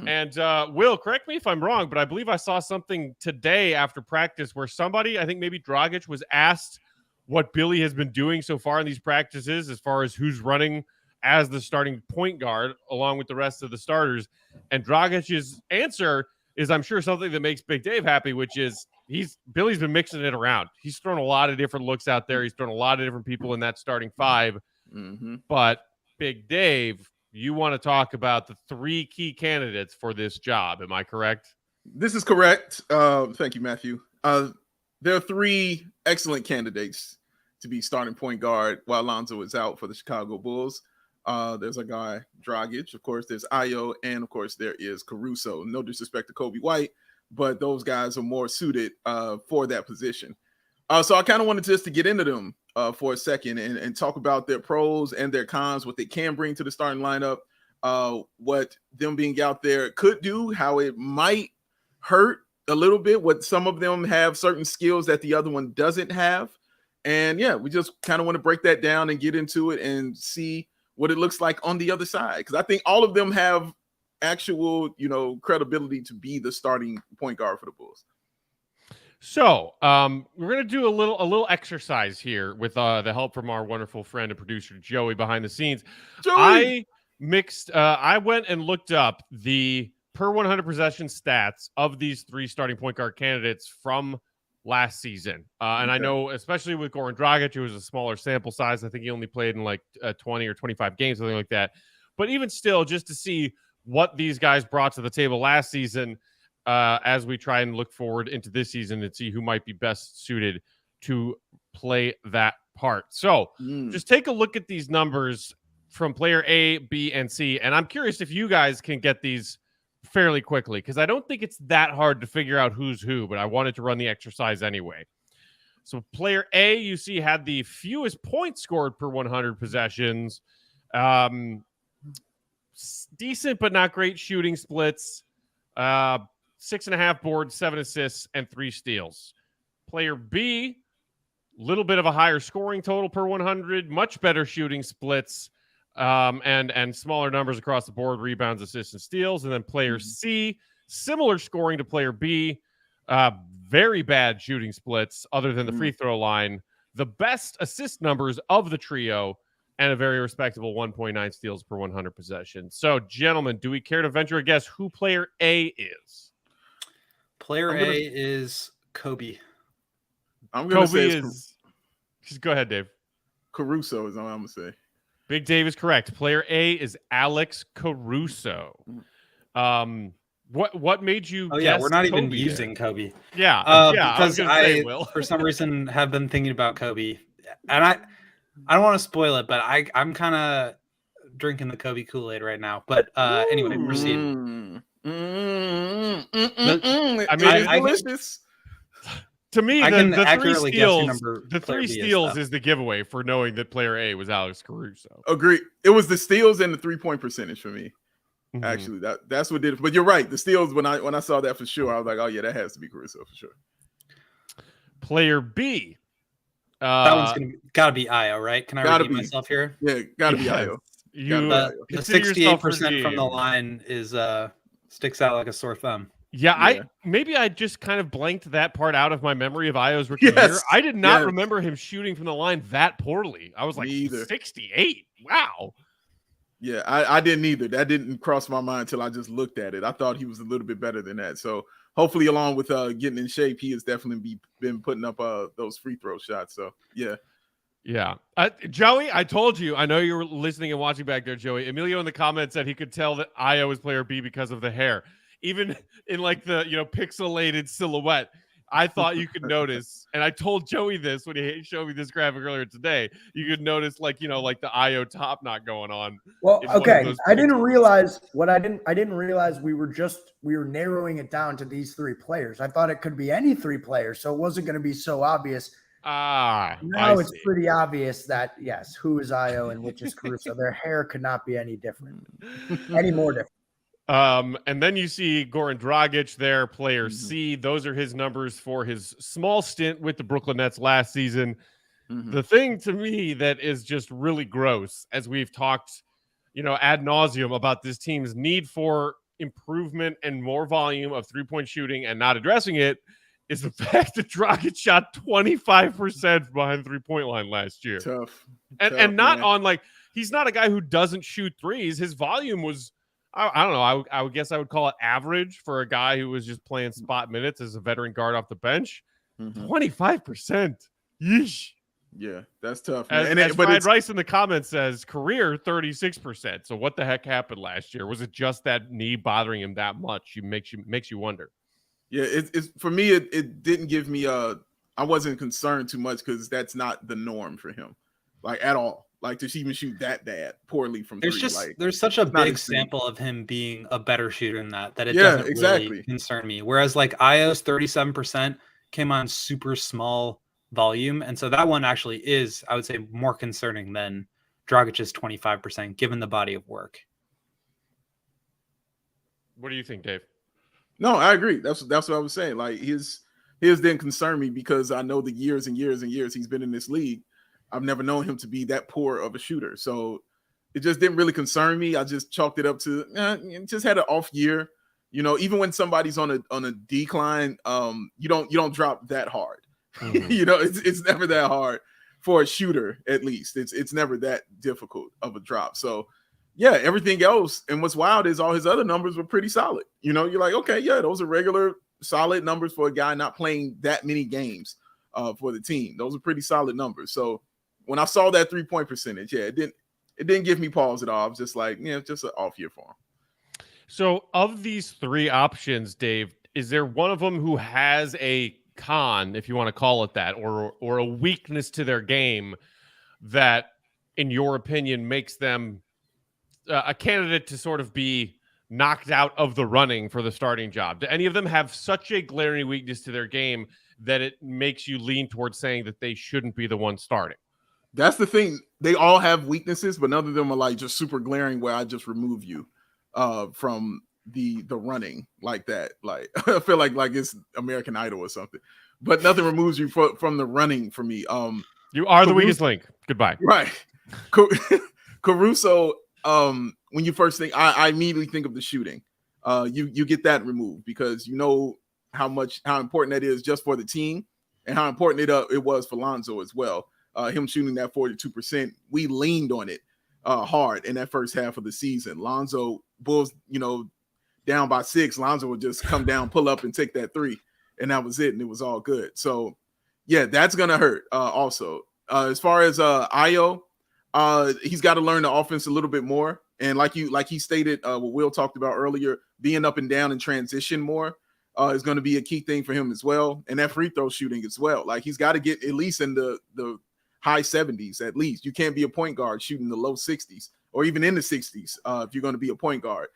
And Will, correct me if I'm wrong, but I believe I saw something today after practice where somebody, I think maybe Dragic, was asked what Billy has been doing so far in these practices as far as who's running as the starting point guard along with the rest of the starters. And Dragic's answer is, I'm sure, something that makes Big Dave happy, which is Billy's been mixing it around. He's thrown a lot of different looks out there. He's thrown a lot of different people in that starting 5. But Big Dave, you want to talk about the 3 key candidates for this job. Am I correct? This is correct. Thank you, Matthew. There are 3 excellent candidates to be starting point guard while Lonzo is out for the Chicago Bulls. There's a guy, Dragic. Of course, there's Ayo. And, of course, there is Caruso. No disrespect to Kobe White, but those guys are more suited for that position. So I kind of wanted just to get into them for a second and talk about their pros and their cons, what they can bring to the starting lineup, what them being out there could do, how it might hurt a little bit, what some of them have certain skills that the other one doesn't have. And yeah, we just kind of want to break that down and get into it and see what it looks like on the other side. Because I think all of them have actual, credibility to be the starting point guard for the Bulls. So we're going to do a little exercise here with the help from our wonderful friend and producer, Joey, behind the scenes. Joey! I went and looked up the per 100 possession stats of these 3 starting point guard candidates from last season. And I know, especially with Goran Dragic, it was a smaller sample size. I think he only played in like 20 or 25 games, something like that. But even still, just to see what these guys brought to the table last season, as we try and look forward into this season and see who might be best suited to play that part. So just take a look at these numbers from player A, B, and C. And I'm curious if you guys can get these fairly quickly, because I don't think it's that hard to figure out who's who, but I wanted to run the exercise anyway. So player A, you see, had the fewest points scored per 100 possessions. Decent but not great shooting splits. 6.5 boards, 7 assists, and 3 steals. Player B, little bit of a higher scoring total per 100, much better shooting splits, and smaller numbers across the board, rebounds, assists, and steals. And then player C, similar scoring to player B, very bad shooting splits other than the free throw line, the best assist numbers of the trio, and a very respectable 1.9 steals per 100 possessions. So, gentlemen, do we care to venture a guess who player A is? Player A is Kobe. I'm going to say Just go ahead, Dave. Caruso is what I'm going to say. Big Dave is correct. Player A is Alex Caruso. What made you? Oh yeah, we're not Kobe even there? using Kobe. Yeah, Because say, Will. for some reason, have been thinking about Kobe, and I don't want to spoil it, but I'm kind of drinking the Kobe Kool-Aid right now. But anyway, proceed. I mean, it's delicious. To me, I can the three accurately guess who steals, number the player three B steals though. is the giveaway for knowing that player A was Alex Caruso. Agree. It was the steals and the 3-point percentage for me. Mhm. Actually, that's what did it. But you're right. The steals, when I saw that for sure, I was like, oh yeah, that has to be Caruso for sure. Player B. That one's gotta be Io, right? Can I redeem myself here? Yeah, gotta be Yes. Io. The 68% from the line is sticks out like a sore thumb. Yeah, Yeah. maybe I just kind of blanked that part out of my memory of Io's rookie year. I did not remember him shooting from the line that poorly. I was like, 68. Wow. Yeah, I didn't either. That didn't cross my mind until I just looked at it. I thought he was a little bit better than that. So hopefully, along with getting in shape, he has definitely been putting up those free throw shots. So yeah. Yeah. Joey, I told you, I know you were listening and watching back there, Joey. Emilio in the comments said he could tell that Io is player B because of the hair. Even in like the, pixelated silhouette, I thought you could notice, and I told Joey this when he showed me this graphic earlier today, you could notice like the Io top knot going on. Well, okay. I didn't realize we were narrowing it down to these three players. I thought it could be any three players, so it wasn't going to be so obvious. Now it's pretty obvious that yes, who is Io and which is Caruso. Their hair could not be any different, any more different. And then you see Goran Dragic there, player C. Those are his numbers for his small stint with the Brooklyn Nets last season. The thing to me that is just really gross, as we've talked, ad nauseum about this team's need for improvement and more volume of three-point shooting and not addressing it, is the fact that Dragic shot 25% behind the three-point line last year. Tough, and not man. He's not a guy who doesn't shoot threes. His volume was, I don't know, I would guess I would call it average for a guy who was just playing spot minutes as a veteran guard off the bench. 25%. Yeesh. Yeah, that's tough. As Fried Rice in the comments says, career 36%. So what the heck happened last year? Was it just that knee bothering him that much? Makes you wonder. Yeah, it's for me. It didn't give me I wasn't concerned too much because that's not the norm for him, like at all. Like to even shoot that bad poorly from there's three. There's such a big sample of him being a better shooter than that it doesn't really concern me. Whereas like Io's 37% came on super small volume, and so that one actually is, I would say, more concerning than Dragic's 25%, given the body of work. What do you think, Dave? No, I agree. That's what I was saying. Like his didn't concern me because I know the years and years and years he's been in this league. I've never known him to be that poor of a shooter. So it just didn't really concern me. I just chalked it up to just had an off year. Even when somebody's on a decline, you don't drop that hard. It's never that hard for a shooter, at least. It's never that difficult of a drop. So yeah, everything else. And what's wild is all his other numbers were pretty solid. You're like, okay, yeah, those are regular solid numbers for a guy not playing that many games for the team. Those are pretty solid numbers. So when I saw that 3-point percentage, it didn't give me pause at all. I was just like, just an off year for him. So of these three options, Dave, is there one of them who has a con, if you want to call it that, or a weakness to their game that, in your opinion, makes them a candidate to sort of be knocked out of the running for the starting job? Do any of them have such a glaring weakness to their game that it makes you lean towards saying that they shouldn't be the one starting? That's the thing. They all have weaknesses, but none of them are like just super glaring where I just remove you from the running like that. Like I feel like it's American Idol or something, but nothing removes you from the running for me. You are the weakest link. Goodbye. Right. Caruso, when you first think, I immediately think of the shooting. You get that removed because how important that is just for the team and how important it was for Lonzo as well. Him shooting that 42%, we leaned on it hard in that first half of the season. Lonzo, Bulls, down by 6, Lonzo would just come down, pull up, and take that 3, and that was it, and it was all good. So, yeah, that's gonna hurt. Also, as far as Io, He's got to learn the offense a little bit more. And like he stated, what Will talked about earlier, being up and down in transition more is going to be a key thing for him as well. And that free throw shooting as well. Like he's got to get at least in the high 70s at least. You can't be a point guard shooting the low 60s or even in the 60s if you're going to be a point guard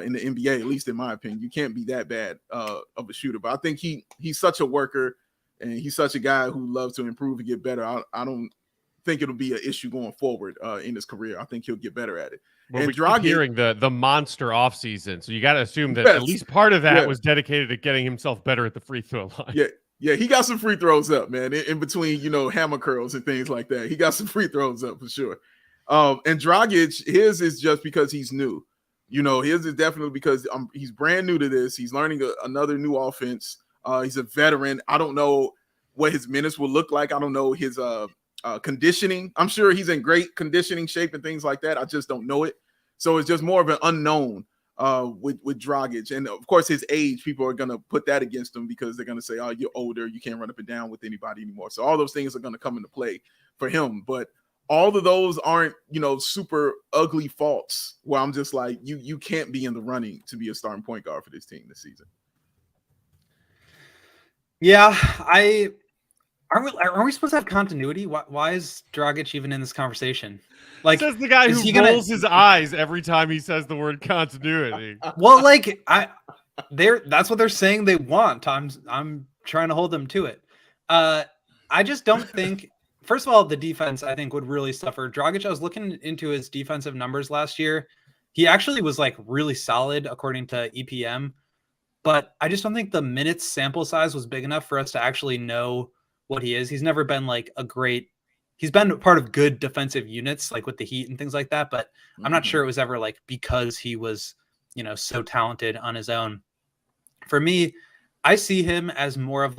in the NBA, at least in my opinion. You can't be that bad of a shooter. But I think he's such a worker and he's such a guy who loves to improve and get better. I don't think it'll be an issue going forward in his carear. I think he'll get better at it. Well, and we keep hearing the monster offseason, so you got to assume that at least part of that was dedicated to getting himself better at the free throw line. Yeah, he got some free throws up, man, in between, hammer curls and things like that. He got some free throws up for sure. And Dragic, his is just because he's new. His is definitely because he's brand new to this. He's learning another new offense. He's a veteran. I don't know what his minutes will look like. I don't know his conditioning. I'm sure he's in great conditioning shape and things like that. I just don't know it. So it's just more of an unknown with Dragic. And of course, his age, people are going to put that against him because they're going to say, oh, you're older. You can't run up and down with anybody anymore. So all those things are going to come into play for him. But all of those aren't, super ugly faults where I'm just like, you can't be in the running to be a starting point guard for this team this season. Yeah, Aren't we supposed to have continuity? Why is Dragic even in this conversation? Like, says the guy who rolls his eyes every time he says the word continuity. Well, that's what they're saying they want. I'm trying to hold them to it. I just don't think. First of all, the defense I think would really suffer. Dragic, I was looking into his defensive numbers last year. He actually was really solid according to EPM, but I just don't think the minutes sample size was big enough for us to actually know what he is. He's never been he's been part of good defensive units with the Heat and things like that, but I'm not sure it was ever because he was, so talented on his own. For me, I see him as more of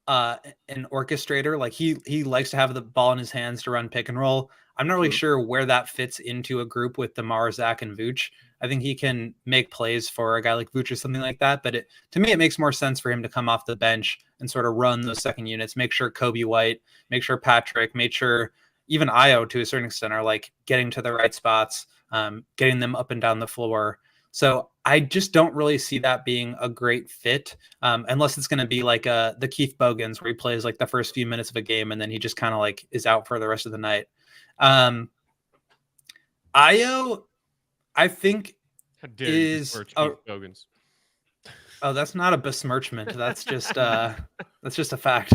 an orchestrator. He likes to have the ball in his hands to run pick and roll. I'm not really sure where that fits into a group with DeMar, Zach, and Vooch. I think he can make plays for a guy like Vooch or something like that. But to me, it makes more sense for him to come off the bench and sort of run those second units, make sure Kobe White, make sure Patrick, make sure even Io to a certain extent are getting to the right spots, getting them up and down the floor. So I just don't really see that being a great fit unless it's going to be the Keith Bogans where he plays the first few minutes of a game and then he just kind of is out for the rest of the night. Io, I think is Bogans. Oh, that's not a besmirchment. That's just a fact.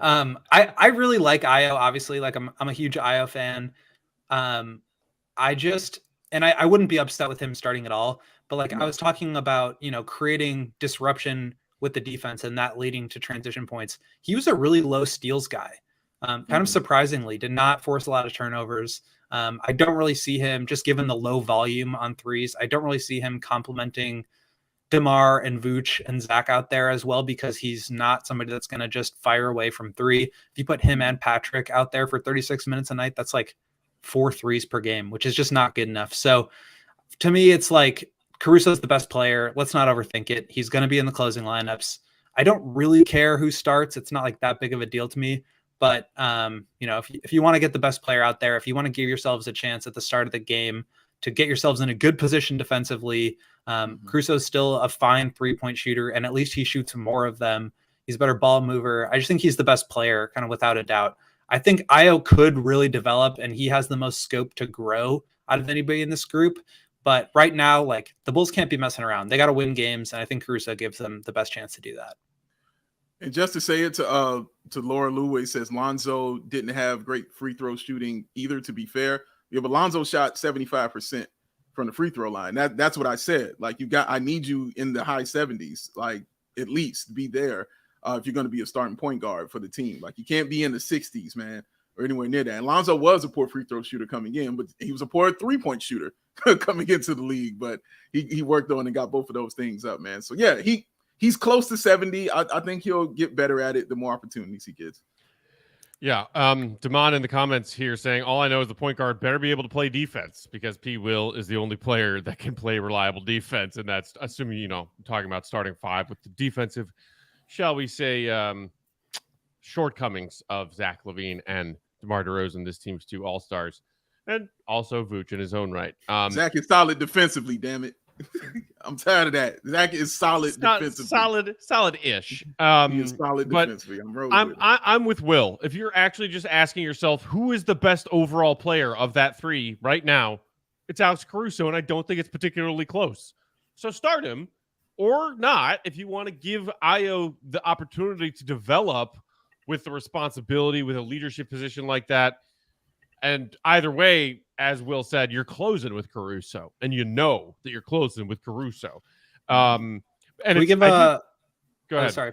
I really like Io. Obviously, I'm a huge Io fan. I wouldn't be upset with him starting at all. But I was talking about, creating disruption with the defense and that leading to transition points. He was a really low steals guy. Kind of surprisingly, did not force a lot of turnovers. I don't really see him, just given the low volume on threes, I don't really see him complementing DeMar and Vooch and Zach out there as well, because he's not somebody that's going to just fire away from three. If you put him and Patrick out there for 36 minutes a night, that's 4 threes per game, which is just not good enough. So to me, it's Caruso's the best player. Let's not overthink it. He's going to be in the closing lineups. I don't really care who starts. It's not that big of a deal to me. But, if you want to get the best player out there, if you want to give yourselves a chance at the start of the game to get yourselves in a good position defensively, Caruso's still a fine 3-point shooter, and at least he shoots more of them. He's a better ball mover. I just think he's the best player, kind of without a doubt. I think Io could really develop, and he has the most scope to grow out of anybody in this group. But right now, the Bulls can't be messing around. They got to win games, and I think Caruso gives them the best chance to do that. And just to say it to Laura Luway says Lonzo didn't have great free throw shooting either, to be fair. Yeah, but Lonzo shot 75% from the free throw line. That's what I said. I need you in the high 70s, at least be there if you're going to be a starting point guard for the team. You can't be in the 60s, man, or anywhere near that. And Lonzo was a poor free throw shooter coming in, but he was a poor 3-point shooter coming into the league. But he worked on and got both of those things up, man. So yeah, he's close to 70. I think he'll get better at it the more opportunities he gets. Yeah. Damon in the comments here saying, all I know is the point guard better be able to play defense because P. Will is the only player that can play reliable defense. And that's assuming, talking about starting 5 with the defensive, shall we say, shortcomings of Zach LaVine and DeMar DeRozan, this team's 2 all-stars. and also Vooch in his own right. Zach is solid defensively, damn it. I'm tired of that. Zach is solid defensively. Solid-ish. He is solid defensively. I'm with Will. If you're actually just asking yourself who is the best overall player of that three right now, it's Alex Caruso, and I don't think it's particularly close. So start him or not if you want to give Ayo the opportunity to develop with the responsibility, with a leadership position like that. And either way, as Will said, you're closing with Caruso, and you know that you're closing with Caruso. And we give go ahead. Sorry,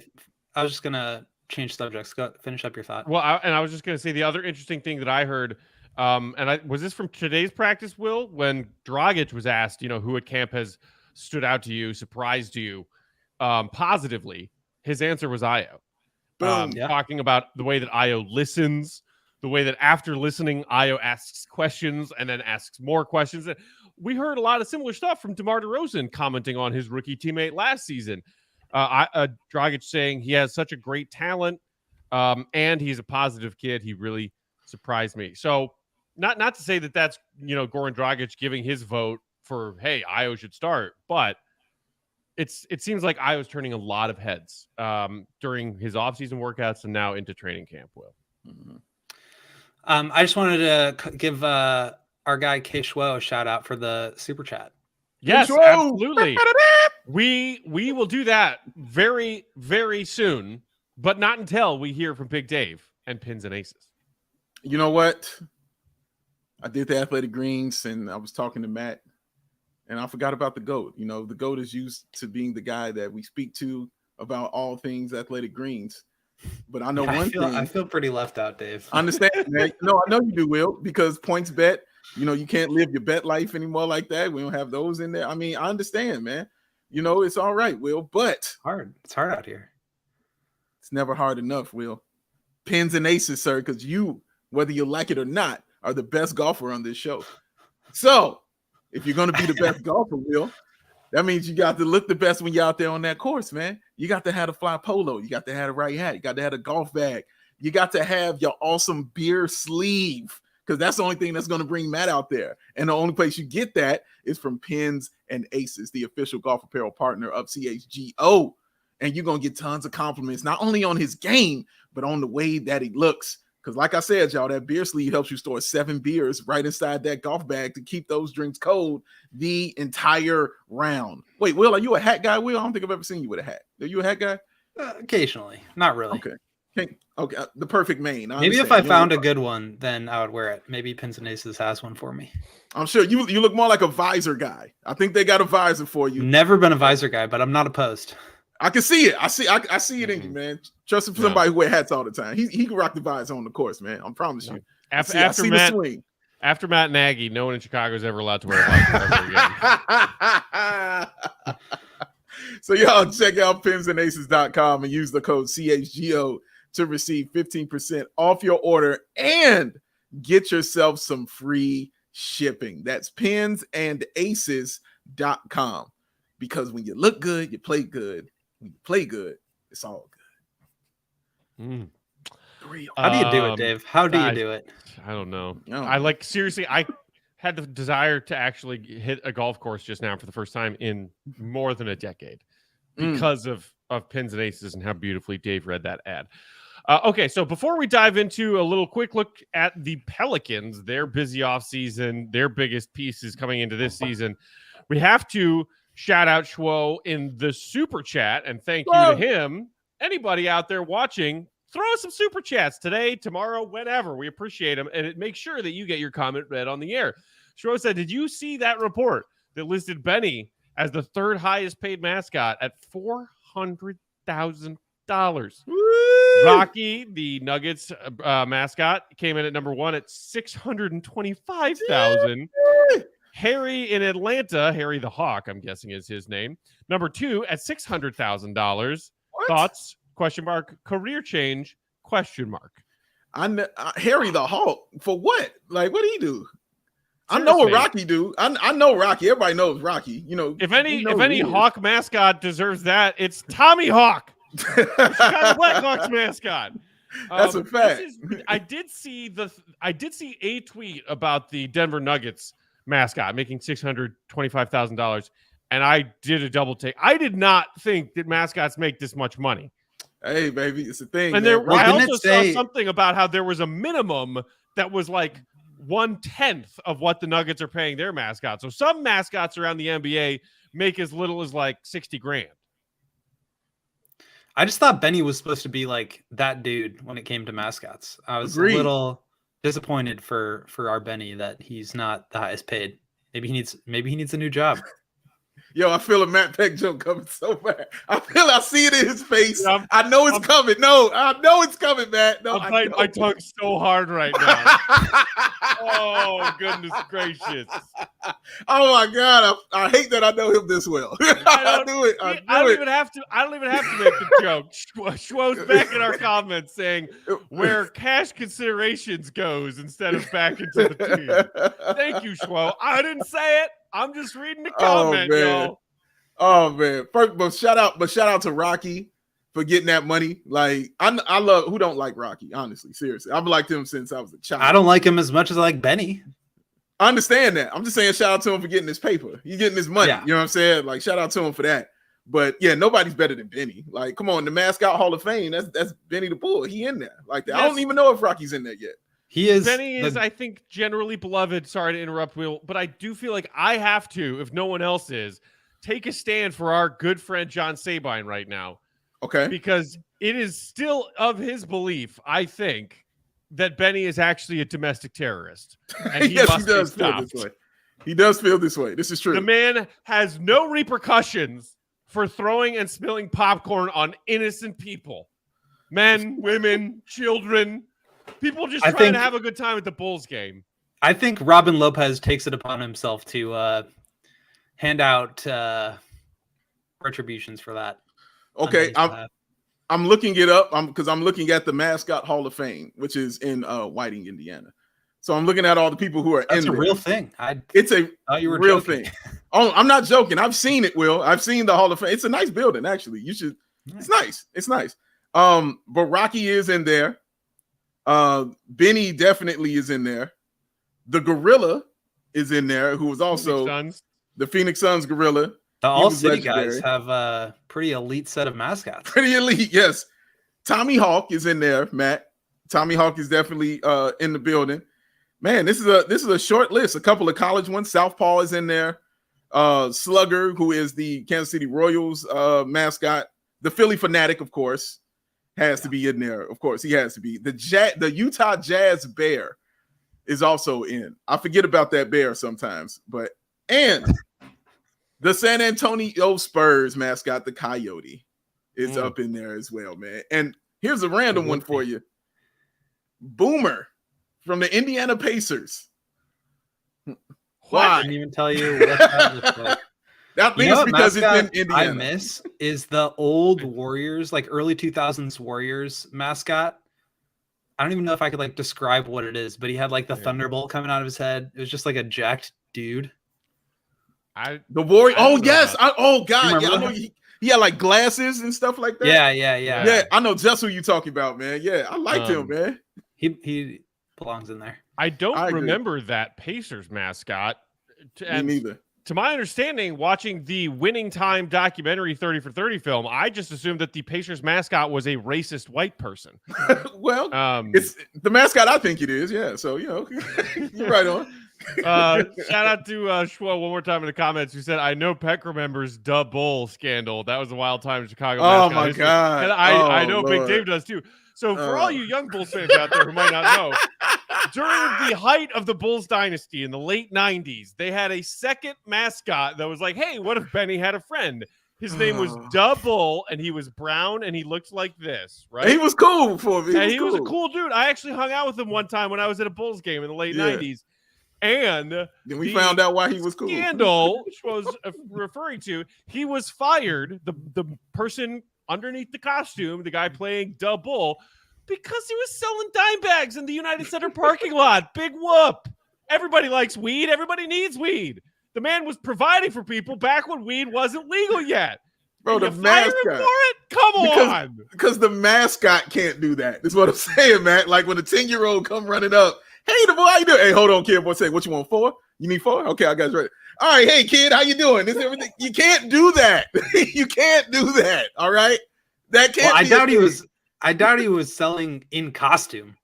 I was just gonna change subjects. Go finish up your thought. Well, I was just gonna say the other interesting thing that I heard, was this from today's practice, Will, when Dragic was asked, who at camp has stood out to you, surprised you, positively. His answer was Ayo. Talking about the way that Ayo listens. The way that after listening, Ayo asks questions and then asks more questions. We heard a lot of similar stuff from DeMar DeRozan commenting on his rookie teammate last season. Dragic saying he has such a great talent and he's a positive kid. He really surprised me. So not to say that that's, Goran Dragic giving his vote for, hey, Ayo should start. But it seems like Ayo's turning a lot of heads during his offseason workouts and now into training camp, Will. Mm-hmm. I just wanted to give our guy KSHGO a shout out for the super chat. Yes, absolutely. We will do that very, very soon, but not until we hear from Big Dave and Pins and Aces. You know what? I did the Athletic Greens, and I was talking to Matt, and I forgot about the GOAT. The GOAT is used to being the guy that we speak to about all things Athletic Greens. But I know one thing. I feel pretty left out, Dave. I understand, man. No, I know you do, Will, because points bet, you can't live your bet life anymore like that. We don't have those in there. I mean, I understand, man. It's all right, Will, but it's hard out here. It's never hard enough, Will. Pins and Aces, sir, because you, whether you like it or not, are the best golfer on this show. So if you're going to be the best golfer, Will, that means you got to look the best when you're out there on that course, man. You got to have a fly polo. You got to have a right hat. You got to have a golf bag. You got to have your awesome beer sleeve because that's the only thing that's going to bring Matt out there. And the only place you get that is from Pins and Aces, the official golf apparel partner of CHGO. And you're going to get tons of compliments, not only on his game, but on the way that he looks. Because like I said, y'all, that beer sleeve helps you store 7 beers right inside that golf bag to keep those drinks cold the entire round. Wait, Will, are you a hat guy, Will? I don't think I've ever seen you with a hat. Are you a hat guy? Occasionally. Not really. Okay. The perfect mane. Maybe if I found a good one, then I would wear it. Maybe Pins and Aces has one for me. I'm sure you look more like a visor guy. I think they got a visor for you. Never been a visor guy, but I'm not opposed. I can see it. I see it in you, man. Trust him for somebody who wear hats all the time. He can rock the visor on the course, man. I promise you. After Matt Nagy, no one in Chicago is ever allowed to wear a visor ever again. So y'all check out pinsandaces.com and use the code CHGO to receive 15% off your order and get yourself some free shipping. That's pinsandaces.com. Because when you look good, you play good. When you play good, it's all good. How do you do it, Dave? How do you do it? I don't know. I seriously, I had the desire to actually hit a golf course just now for the first time in more than a decade because of Pins and Aces and how beautifully Dave read that ad. Okay, so before we dive into a little quick look at the Pelicans, their busy offseason, their biggest pieces coming into this season, we have to shout out Schwo in the super chat and thank you to him. Anybody out there watching, throw us some super chats today, tomorrow, whenever. We appreciate them. And make sure that you get your comment read on the air. Schwo said, did you see that report that listed Benny as the third highest paid mascot at $400,000? Rocky, the Nuggets mascot, came in at number 1 at $625,000. Harry in Atlanta, Harry the Hawk, I'm guessing is his name. Number 2 at $600,000. Thoughts? ? Career change? ? Harry the Hawk for what? Like, what did he do? Seriously. I know what Rocky do. I know Rocky. Everybody knows Rocky. If any Hawk mascot deserves that, it's Tommy Hawk, Chicago Blackhawks mascot. That's a fact. I did see a tweet about the Denver Nuggets mascot making $625,000, and I did a double take. I did not think that mascots make this much money. Hey, baby, it's a thing. And I also saw something about how there was a minimum that was like 1/10 of what the Nuggets are paying their mascots. So some mascots around the NBA make as little as like $60,000. I just thought Benny was supposed to be like that dude when it came to mascots. I was a little disappointed for our Benny that he's not the highest paid. Maybe he needs a new job. Yo, I feel a Matt Peck joke coming so bad. I see it in his face. I know it's coming. No, I know it's coming, Matt. No, I'm biting my tongue so hard right now. Oh, goodness gracious. Oh my God. I hate that I know him this well. I do it. I don't even have to make the joke. Schwo's back in our comments saying where cash considerations goes instead of back into the team. Thank you, Schwo. I didn't say it. I'm just reading the comment, y'all. Oh man! But shout out to Rocky for getting that money. Like I love who don't like Rocky. Honestly, seriously, I've liked him since I was a child. I don't like him as much as I like Benny. I understand that. I'm just saying shout out to him for getting his paper. He's getting his money. Yeah. You know what I'm saying? Like shout out to him for that. But yeah, nobody's better than Benny. Like come on, the Mascot Hall of Fame. That's Benny the Bull. He in there like that. Yes. I don't even know if Rocky's in there yet. Benny is, I think, generally beloved. Sorry to interrupt, Will, but I do feel like I have to, if no one else is, take a stand for our good friend John Sabine right now. Okay. Because it is still of his belief, I think, that Benny is actually a domestic terrorist. And he yes, he does feel this way. He does feel this way. This is true. The man has no repercussions for throwing and spilling popcorn on innocent people. Men, women, children. People just trying to have a good time at the Bulls game. I think Robin Lopez takes it upon himself to hand out retributions for that. Okay, I'm looking it up because I'm looking at the Mascot Hall of Fame, which is in Whiting, Indiana. So I'm looking at all the people who are That's in a there. real thing. It's a real joking. thing. Oh, I'm not joking. I've seen it, Will. I've seen the Hall of Fame. It's a nice building, actually. You should. Nice. It's nice. It's nice. But Rocky is in there. Benny definitely is in there. The Gorilla is in there, who was also the Phoenix Suns Gorilla. The All-City guys have a pretty elite set of mascots. Pretty elite, yes. Tommy Hawk is in there, Matt. Tommy Hawk is definitely in the building. Man, this is a short list. A couple of college ones. Southpaw is in there. Slugger, who is the Kansas City Royals mascot. The Philly Fanatic, of course. Has to be in there, of course. He has to be. The Utah Jazz Bear is also in. I forget about that bear sometimes, and the San Antonio Spurs mascot, the Coyote, is up in there as well, man. And here's a random one for you: Boomer from the Indiana Pacers. Why? I didn't even tell you what that looks like. That means because it's in Indiana. I miss is the old Warriors, like early 2000s Warriors mascot. I don't even know if I could like describe what it is, but he had like the Thunderbolt coming out of his head. It was just like a jacked dude. The Warrior. Oh yes. Oh God. Yeah, I know he had like glasses and stuff like that. Yeah. Yeah, I know just who you're talking about, man. Yeah, I liked him, man. He belongs in there. I don't remember that Pacers mascot. Me neither. To my understanding, watching the Winning Time documentary 30 for 30 film, I just assumed that the Pacers mascot was a racist white person. Well, it's the mascot I think it is. Yeah. So, you're right on. Shout out to Schwo one more time in the comments who said, I know Peck remembers the Bull scandal. That was a wild time in Chicago. Oh, mascot my history. God. And I know Lord. Big Dave does too. So for all you young Bulls fans out there who might not know, during the height of the Bulls dynasty in the late 90s, they had a second mascot that was like, hey, what if Benny had a friend? His name was Bull, and he was brown, and he looked like this, right? He was cool for me. He was a cool dude. I actually hung out with him one time when I was at a Bulls game in the late 90s. And then we found out why he was cool. Scandal, which was referring to, he was fired, the person underneath the costume, the guy playing Bull, because he was selling dime bags in the United Center parking lot. Big whoop. Everybody likes weed. Everybody needs weed. The man was providing for people back when weed wasn't legal yet. Bro, the mascot. For it? Come on. Because the mascot can't do that. That's what I'm saying, man. Like when a 10-year-old come running up, hey, the boy, how you doing? Hey, hold on, kid. Boy, say, what you want, 4? You need 4? Okay, I got you ready. All right, hey, kid, how you doing? This everything. You can't do that. You can't do that. All right, that can't. Well, I doubt he was selling in costume.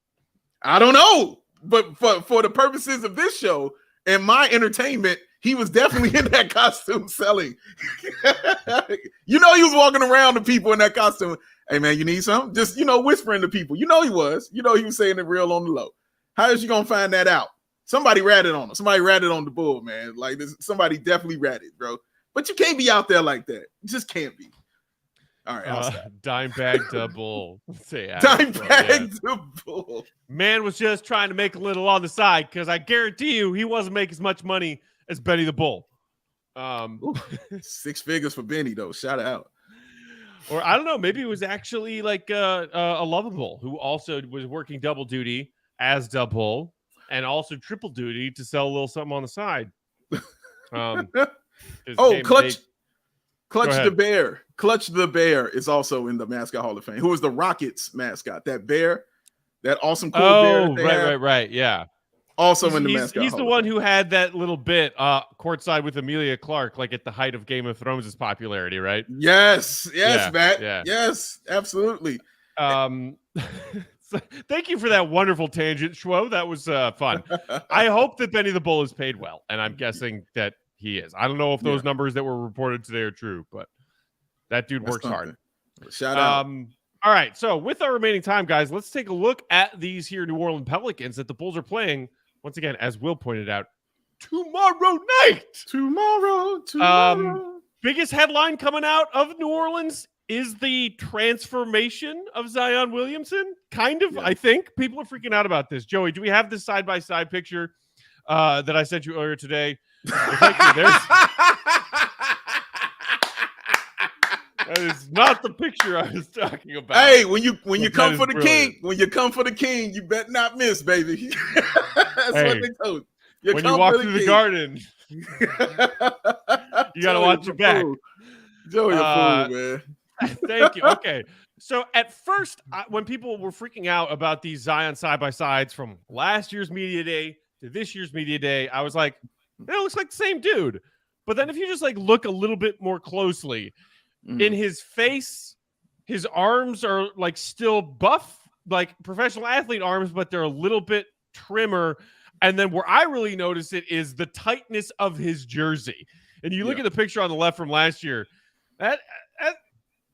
I don't know, but for the purposes of this show and my entertainment, he was definitely in that costume selling. You know, he was walking around to people in that costume. Hey, man, you need something? Just, whispering to people. You know he was. You know he was saying it real on the low. How is you going to find that out? Somebody ratted on him. Somebody ratted on the bull, man. Like, somebody definitely ratted, bro. But you can't be out there like that. You just can't be. All right, dime bag to bull. Dime bag to bull. Man was just trying to make a little on the side because I guarantee you he wasn't making as much money as Benny the Bull. 6 figures for Benny, though. Shout out. Or I don't know. Maybe it was actually like a Lovable who also was working double duty as double and also triple duty to sell a little something on the side. Clutch the Bear. Clutch the Bear is also in the Mascot Hall of Fame. Who is the Rockets mascot? That bear, that awesome cool bear. Right. Yeah. Also in the Mascot. He's the one who had that little bit courtside with Emilia Clarke, like at the height of Game of Thrones' popularity, right? Yes, yeah, Matt. Yeah. Yes, absolutely. Thank you for that wonderful tangent, Schwo. That was fun. I hope that Benny the Bull is paid well, and I'm guessing that he is. I don't know if those numbers that were reported today are true, but that dude works hard. Shout out. All right, so with our remaining time, guys, let's take a look at these here New Orleans Pelicans that the Bulls are playing, once again, as Will pointed out, tomorrow night. Tomorrow. Biggest headline coming out of New Orleans is the transformation of Zion Williamson. Kind of, I think. People are freaking out about this. Joey, do we have this side-by-side picture that I sent you earlier today? That is not the picture I was talking about. Hey, when you come for the king, you better not miss, baby. That's what they told you. When you walk through the garden, you got to watch your back. Joey, a fool, man. Thank you. Okay. So at first, when people were freaking out about these Zion side-by-sides from last year's media day to this year's media day, I was like, it looks like the same dude. But then if you just look a little bit more closely, in his face, his arms are still buff, like professional athlete arms, but they're a little bit trimmer. And then where I really notice it is the tightness of his jersey. And you look at the picture on the left from last year, that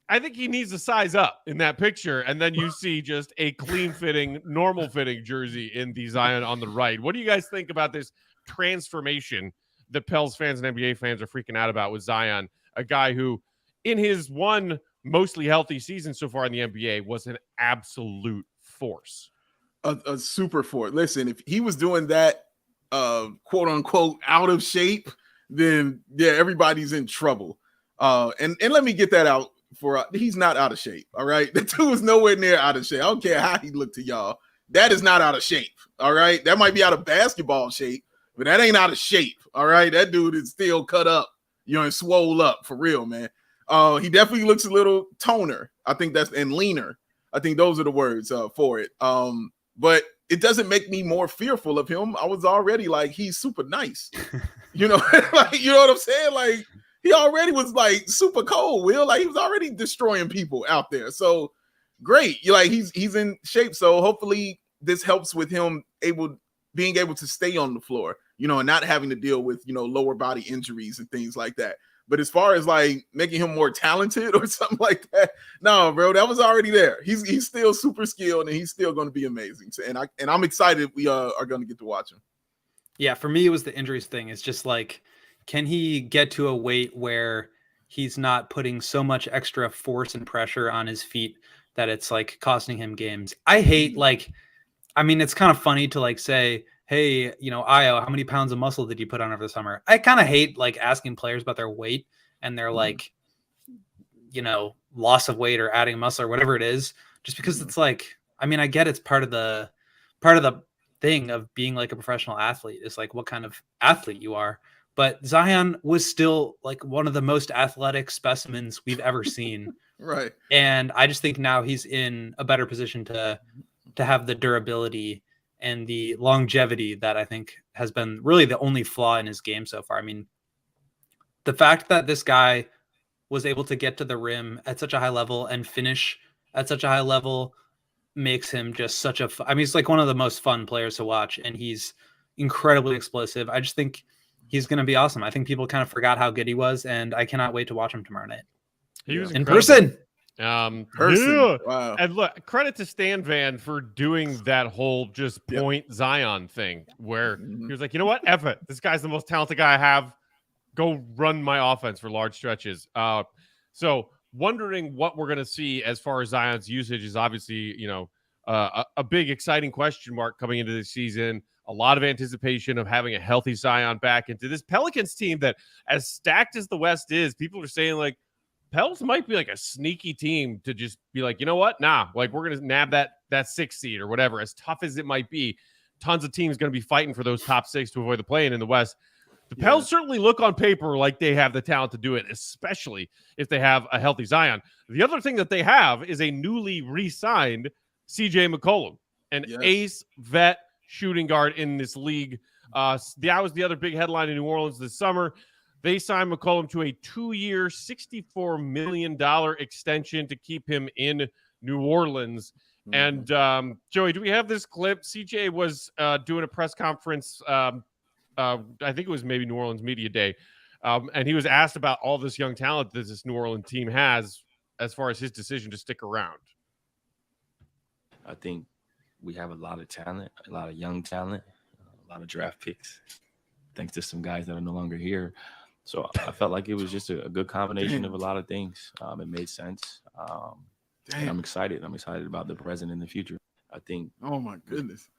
I think he needs to size up in that picture. And then you see just a clean-fitting, normal-fitting jersey in the Zion on the right. What do you guys think about this transformation that Pels fans and NBA fans are freaking out about with Zion, a guy who, in his one mostly healthy season so far in the NBA, was an absolute force. A super force. Listen, if he was doing that, quote unquote, out of shape, then everybody's in trouble. And let me get that out he's not out of shape. All right. The dude is nowhere near out of shape. I don't care how he looked to y'all. That is not out of shape. All right. That might be out of basketball shape, but that ain't out of shape. All right. That dude is still cut up, and swole up for real, man. He definitely looks a little toner. I think and leaner. I think those are the words for it. But it doesn't make me more fearful of him. I was already he's super nice. You know what I'm saying? He already was super cold, Will. He was already destroying people out there. So great. He's in shape. So hopefully this helps with him being able to stay on the floor, and not having to deal with, lower body injuries and things like that. But as far as making him more talented or something like that, no, bro, that was already there. He's still super skilled and he's still going to be amazing. So, and I'm excited we are going to get to watch him. Yeah, for me, it was the injuries thing. It's just can he get to a weight where he's not putting so much extra force and pressure on his feet that it's costing him games? I hate it's kind of funny to say, hey, Io, how many pounds of muscle did you put on over the summer? I kind of hate asking players about their weight and their loss of weight or adding muscle or whatever it is, just because it's I get it's part of the thing of being a professional athlete is what kind of athlete you are. but Zion was still like one of the most athletic specimens we've ever seen. Right. And I just think now he's in a better position to have the durability and the longevity that I think has been really the only flaw in his game so far. I mean, the fact that this guy was able to get to the rim at such a high level and finish at such a high level makes him just such a, I mean, he's like one of the most fun players to watch, and he's incredibly explosive. I just think he's going to be awesome. I think people kind of forgot how good he was, and I cannot wait to watch him tomorrow night. He was in person. Yeah. Wow. And look, credit to Stan Van for doing that whole just point Zion thing where he was like, you know what? F it. This guy's the most talented guy I have. Go run my offense for large stretches. So wondering what we're going to see as far as Zion's usage is obviously, a big exciting question mark coming into the season. A lot of anticipation of having a healthy Zion back into this Pelicans team that, as stacked as the West is, people are saying like Pels might be like a sneaky team to just be like, you know what? Nah, like we're going to nab that 6th seed or whatever. As tough as it might be, tons of teams going to be fighting for those top 6 to avoid the play-in in the West. The Pels certainly look on paper like they have the talent to do it, especially if they have a healthy Zion. The other thing that they have is a newly re-signed CJ McCollum, an ace vet shooting guard in this league. That was the other big headline in New Orleans this summer. They signed McCollum to a 2-year, $64 million extension to keep him in New Orleans. And Joey, do we have this clip? CJ was doing a press conference. I think it was maybe New Orleans Media Day. And he was asked about all this young talent that this New Orleans team has as far as his decision to stick around. I think we have a lot of talent, a lot of young talent, a lot of draft picks, thanks to some guys that are no longer here. So I felt like it was just a good combination of a lot of things. It made sense. And I'm excited. I'm excited about the present and the future. I think. Oh, my goodness.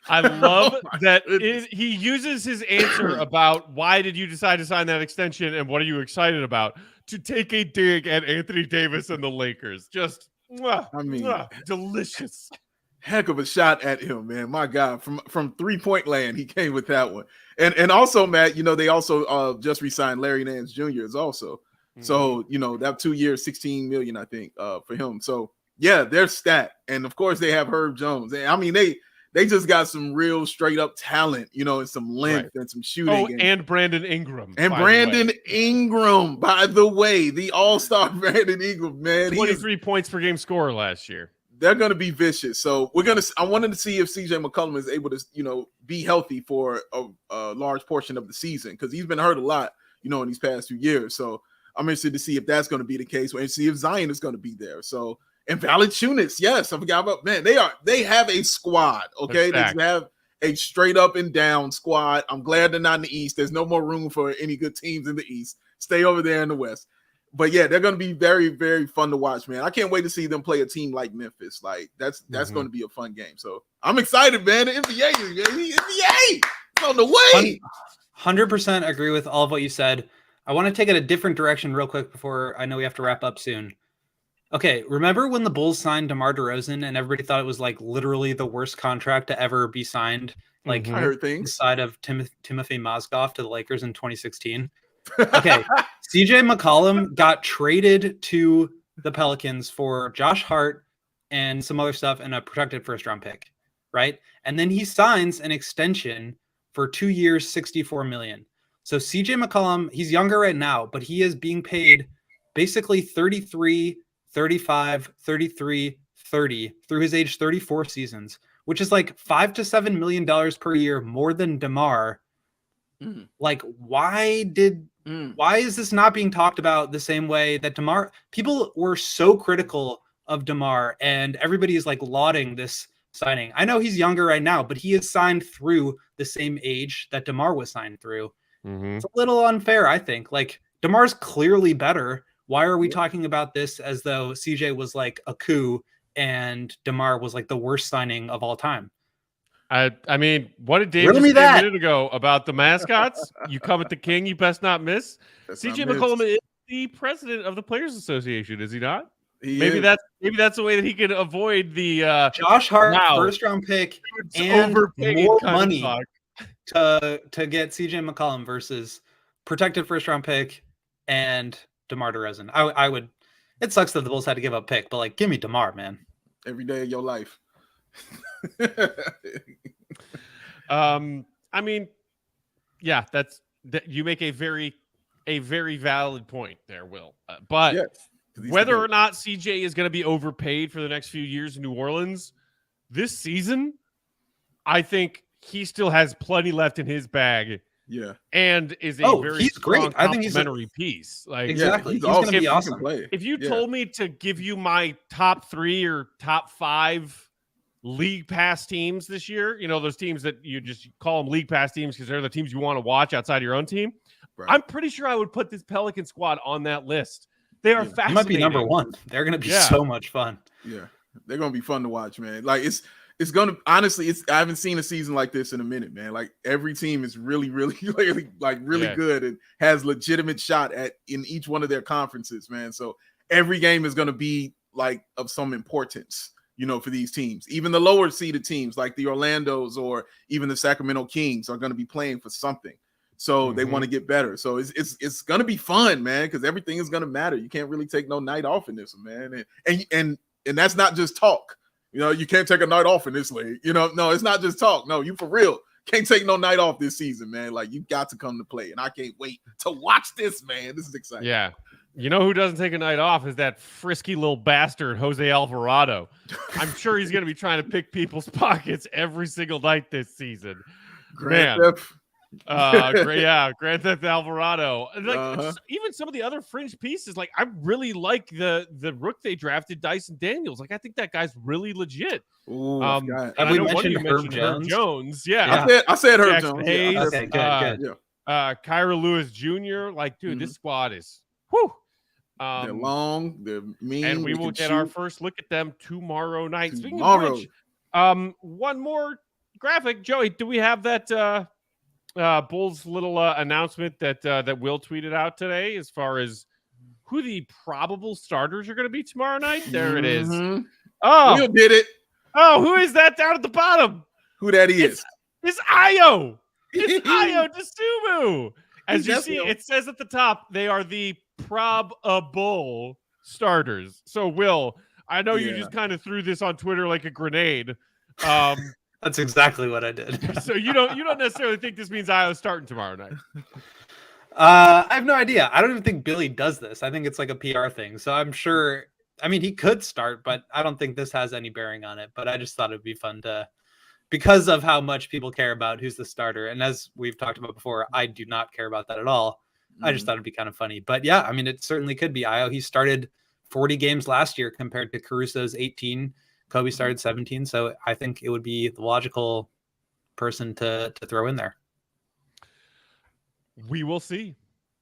I love that he uses his answer about why did you decide to sign that extension and what are you excited about to take a dig at Anthony Davis and the Lakers. Just, delicious. Heck of a shot at him, man. My God, from 3-point land, he came with that one. And also, Matt, they also just re-signed Larry Nance Jr. is also. So, that 2 years, $16 million, I think, for him. So, yeah, they're stacked. And, of course, they have Herb Jones. And, I mean, they just got some real straight-up talent, and some length and some shooting. Oh, and Brandon Ingram. And Brandon Ingram, by the way, the all-star Brandon Ingram, man. 23 points per game scorer last year. They're going to be vicious. So I wanted to see if CJ McCollum is able to, be healthy for a large portion of the season because he's been hurt a lot, in these past few years. So I'm interested to see if that's going to be the case and see if Zion is going to be there. So, and Valanciunas, yes, I forgot about, man, they have a squad, okay? They have a straight up and down squad. I'm glad they're not in the East. There's no more room for any good teams in the East. Stay over there in the West. But yeah, they're going to be very, very fun to watch, man. I can't wait to see them play a team like Memphis. Like that's going to be a fun game. So I'm excited, man. The NBA, NBA, it's on the way. 100% agree with all of what you said. I want to take it a different direction real quick before I know we have to wrap up soon. Okay, remember when the Bulls signed DeMar DeRozan and everybody thought it was like literally the worst contract to ever be signed? Like I heard things. Inside of Timothy Mascot to the Lakers in 2016. Okay, CJ McCollum got traded to the Pelicans for Josh Hart and some other stuff and a protected first-round pick, right? And then he signs an extension for 2 years, $64 million. So CJ McCollum, he's younger right now, but he is being paid basically 33, 35, 33, 30 through his age 34 seasons, which is like $5 to $7 million per year more than DeMar. Like, why is this not being talked about the same way that DeMar? People were so critical of DeMar, and everybody is like lauding this signing. I know he's younger right now, but he is signed through the same age that DeMar was signed through. It's a little unfair, I think. Like, DeMar's clearly better. Why are we talking about this as though CJ was like a coup and DeMar was like the worst signing of all time? I mean, what did Dave say a minute ago about the mascots? You come at the king, you best not miss. CJ McCollum is the president of the Players Association, is he not? Maybe that's a way that he can avoid the Josh Hart first round pick and more money to get CJ McCollum versus protected first-round pick and DeMar DeRozan. I would. It sucks that the Bulls had to give up pick, but like, give me DeMar, man. Every day of your life. I mean, yeah, that you make a very valid point there, Will. But yes, whether or not CJ is going to be overpaid for the next few years in New Orleans, this season, I think he still has plenty left in his bag. Yeah, and is a very he's strong great. I think he's complementary piece. Like exactly, he's going to be awesome. If you told me to give you my top 3 or top 5 league pass teams this year, you know, those teams that you just call them league pass teams because they're the teams you want to watch outside of your own team. Right. I'm pretty sure I would put this Pelican squad on that list. They are fascinating. He might be number 1. They're going to be so much fun. Yeah, they're going to be fun to watch, man. Like it's going to, honestly, I haven't seen a season like this in a minute, man. Like every team is really good and has legitimate shot in each one of their conferences, man. So every game is going to be like of some importance, you know, for these teams. Even the lower seeded teams like the Orlandos or even the Sacramento Kings are going to be playing for something. So they want to get better. So it's going to be fun, man, because everything is going to matter. You can't really take no night off in this, man. And that's not just talk. You know, you can't take a night off in this league. You know, no, it's not just talk. No, you for real can't take no night off this season, man. Like, you got to come to play. And I can't wait to watch this, man. This is exciting. Yeah. You know who doesn't take a night off is that frisky little bastard, Jose Alvarado. I'm sure he's going to be trying to pick people's pockets every single night this season. Grand Theft Alvarado. Like even some of the other fringe pieces, like I really like the rook they drafted, Dyson Daniels. Like I think that guy's really legit. Ooh, have we mentioned Herb Jones? Yeah, I said Herb Jackson Jones. Hayes, okay, good. Kyra Lewis Jr. Like, dude, this squad is whew. They're long, they're mean, and we will get our first look at them tomorrow night. Speaking of which, one more graphic, Joey. Do we have that? Bulls little announcement that Will tweeted out today as far as who the probable starters are going to be tomorrow night. There it is. Oh, Will did it. Oh, who is that down at the bottom? Who that is? It's Ayo. It's Ayo Dosunmu. As you see, it says at the top, they are the probable starters. So, Will, I know you just kind of threw this on Twitter like a grenade. That's exactly what I did. So you don't necessarily think this means Ayo's starting tomorrow night? I have no idea. I don't even think Billy does this. I think it's like a PR thing. So I'm sure. I mean, he could start, but I don't think this has any bearing on it. But I just thought it'd be fun to, because of how much people care about who's the starter. And as we've talked about before, I do not care about that at all. I just thought it'd be kind of funny. But yeah, I mean, it certainly could be Ayo. He started 40 games last year compared to Caruso's 18. Kobe started 17, so I think it would be the logical person to throw in there. We will see.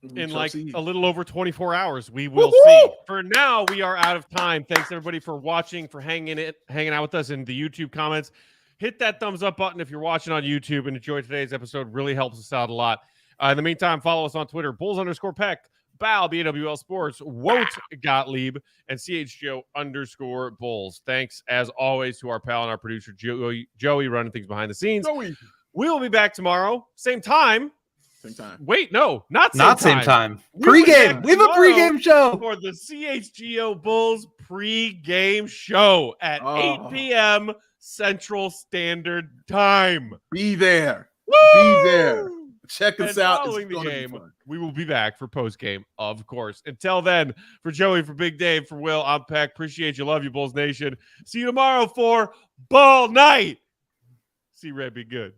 A little over 24 hours, we will see. For now, we are out of time. Thanks, everybody, for watching, for hanging out with us in the YouTube comments. Hit that thumbs up button if you're watching on YouTube and enjoyed today's episode. Really helps us out a lot. In the meantime, follow us on Twitter, Bulls_Peck. Bow, BWL Sports, Wout Gottlieb, and CHGO Bulls. Thanks, as always, to our pal and our producer, Joey running things behind the scenes. Joey. We will be back tomorrow. Same time. Wait, no, not same time. Pre-game. We have a pre-game show. For the CHGO Bulls pre-game show at 8 p.m. Central Standard Time. Be there. Woo! Be there. Check us out. Following the game, we will be back for post-game, of course. Until then, for Joey, for Big Dave, for Will, I'm Peck. Appreciate you. Love you, Bulls Nation. See you tomorrow for Ball Night. See Red be good.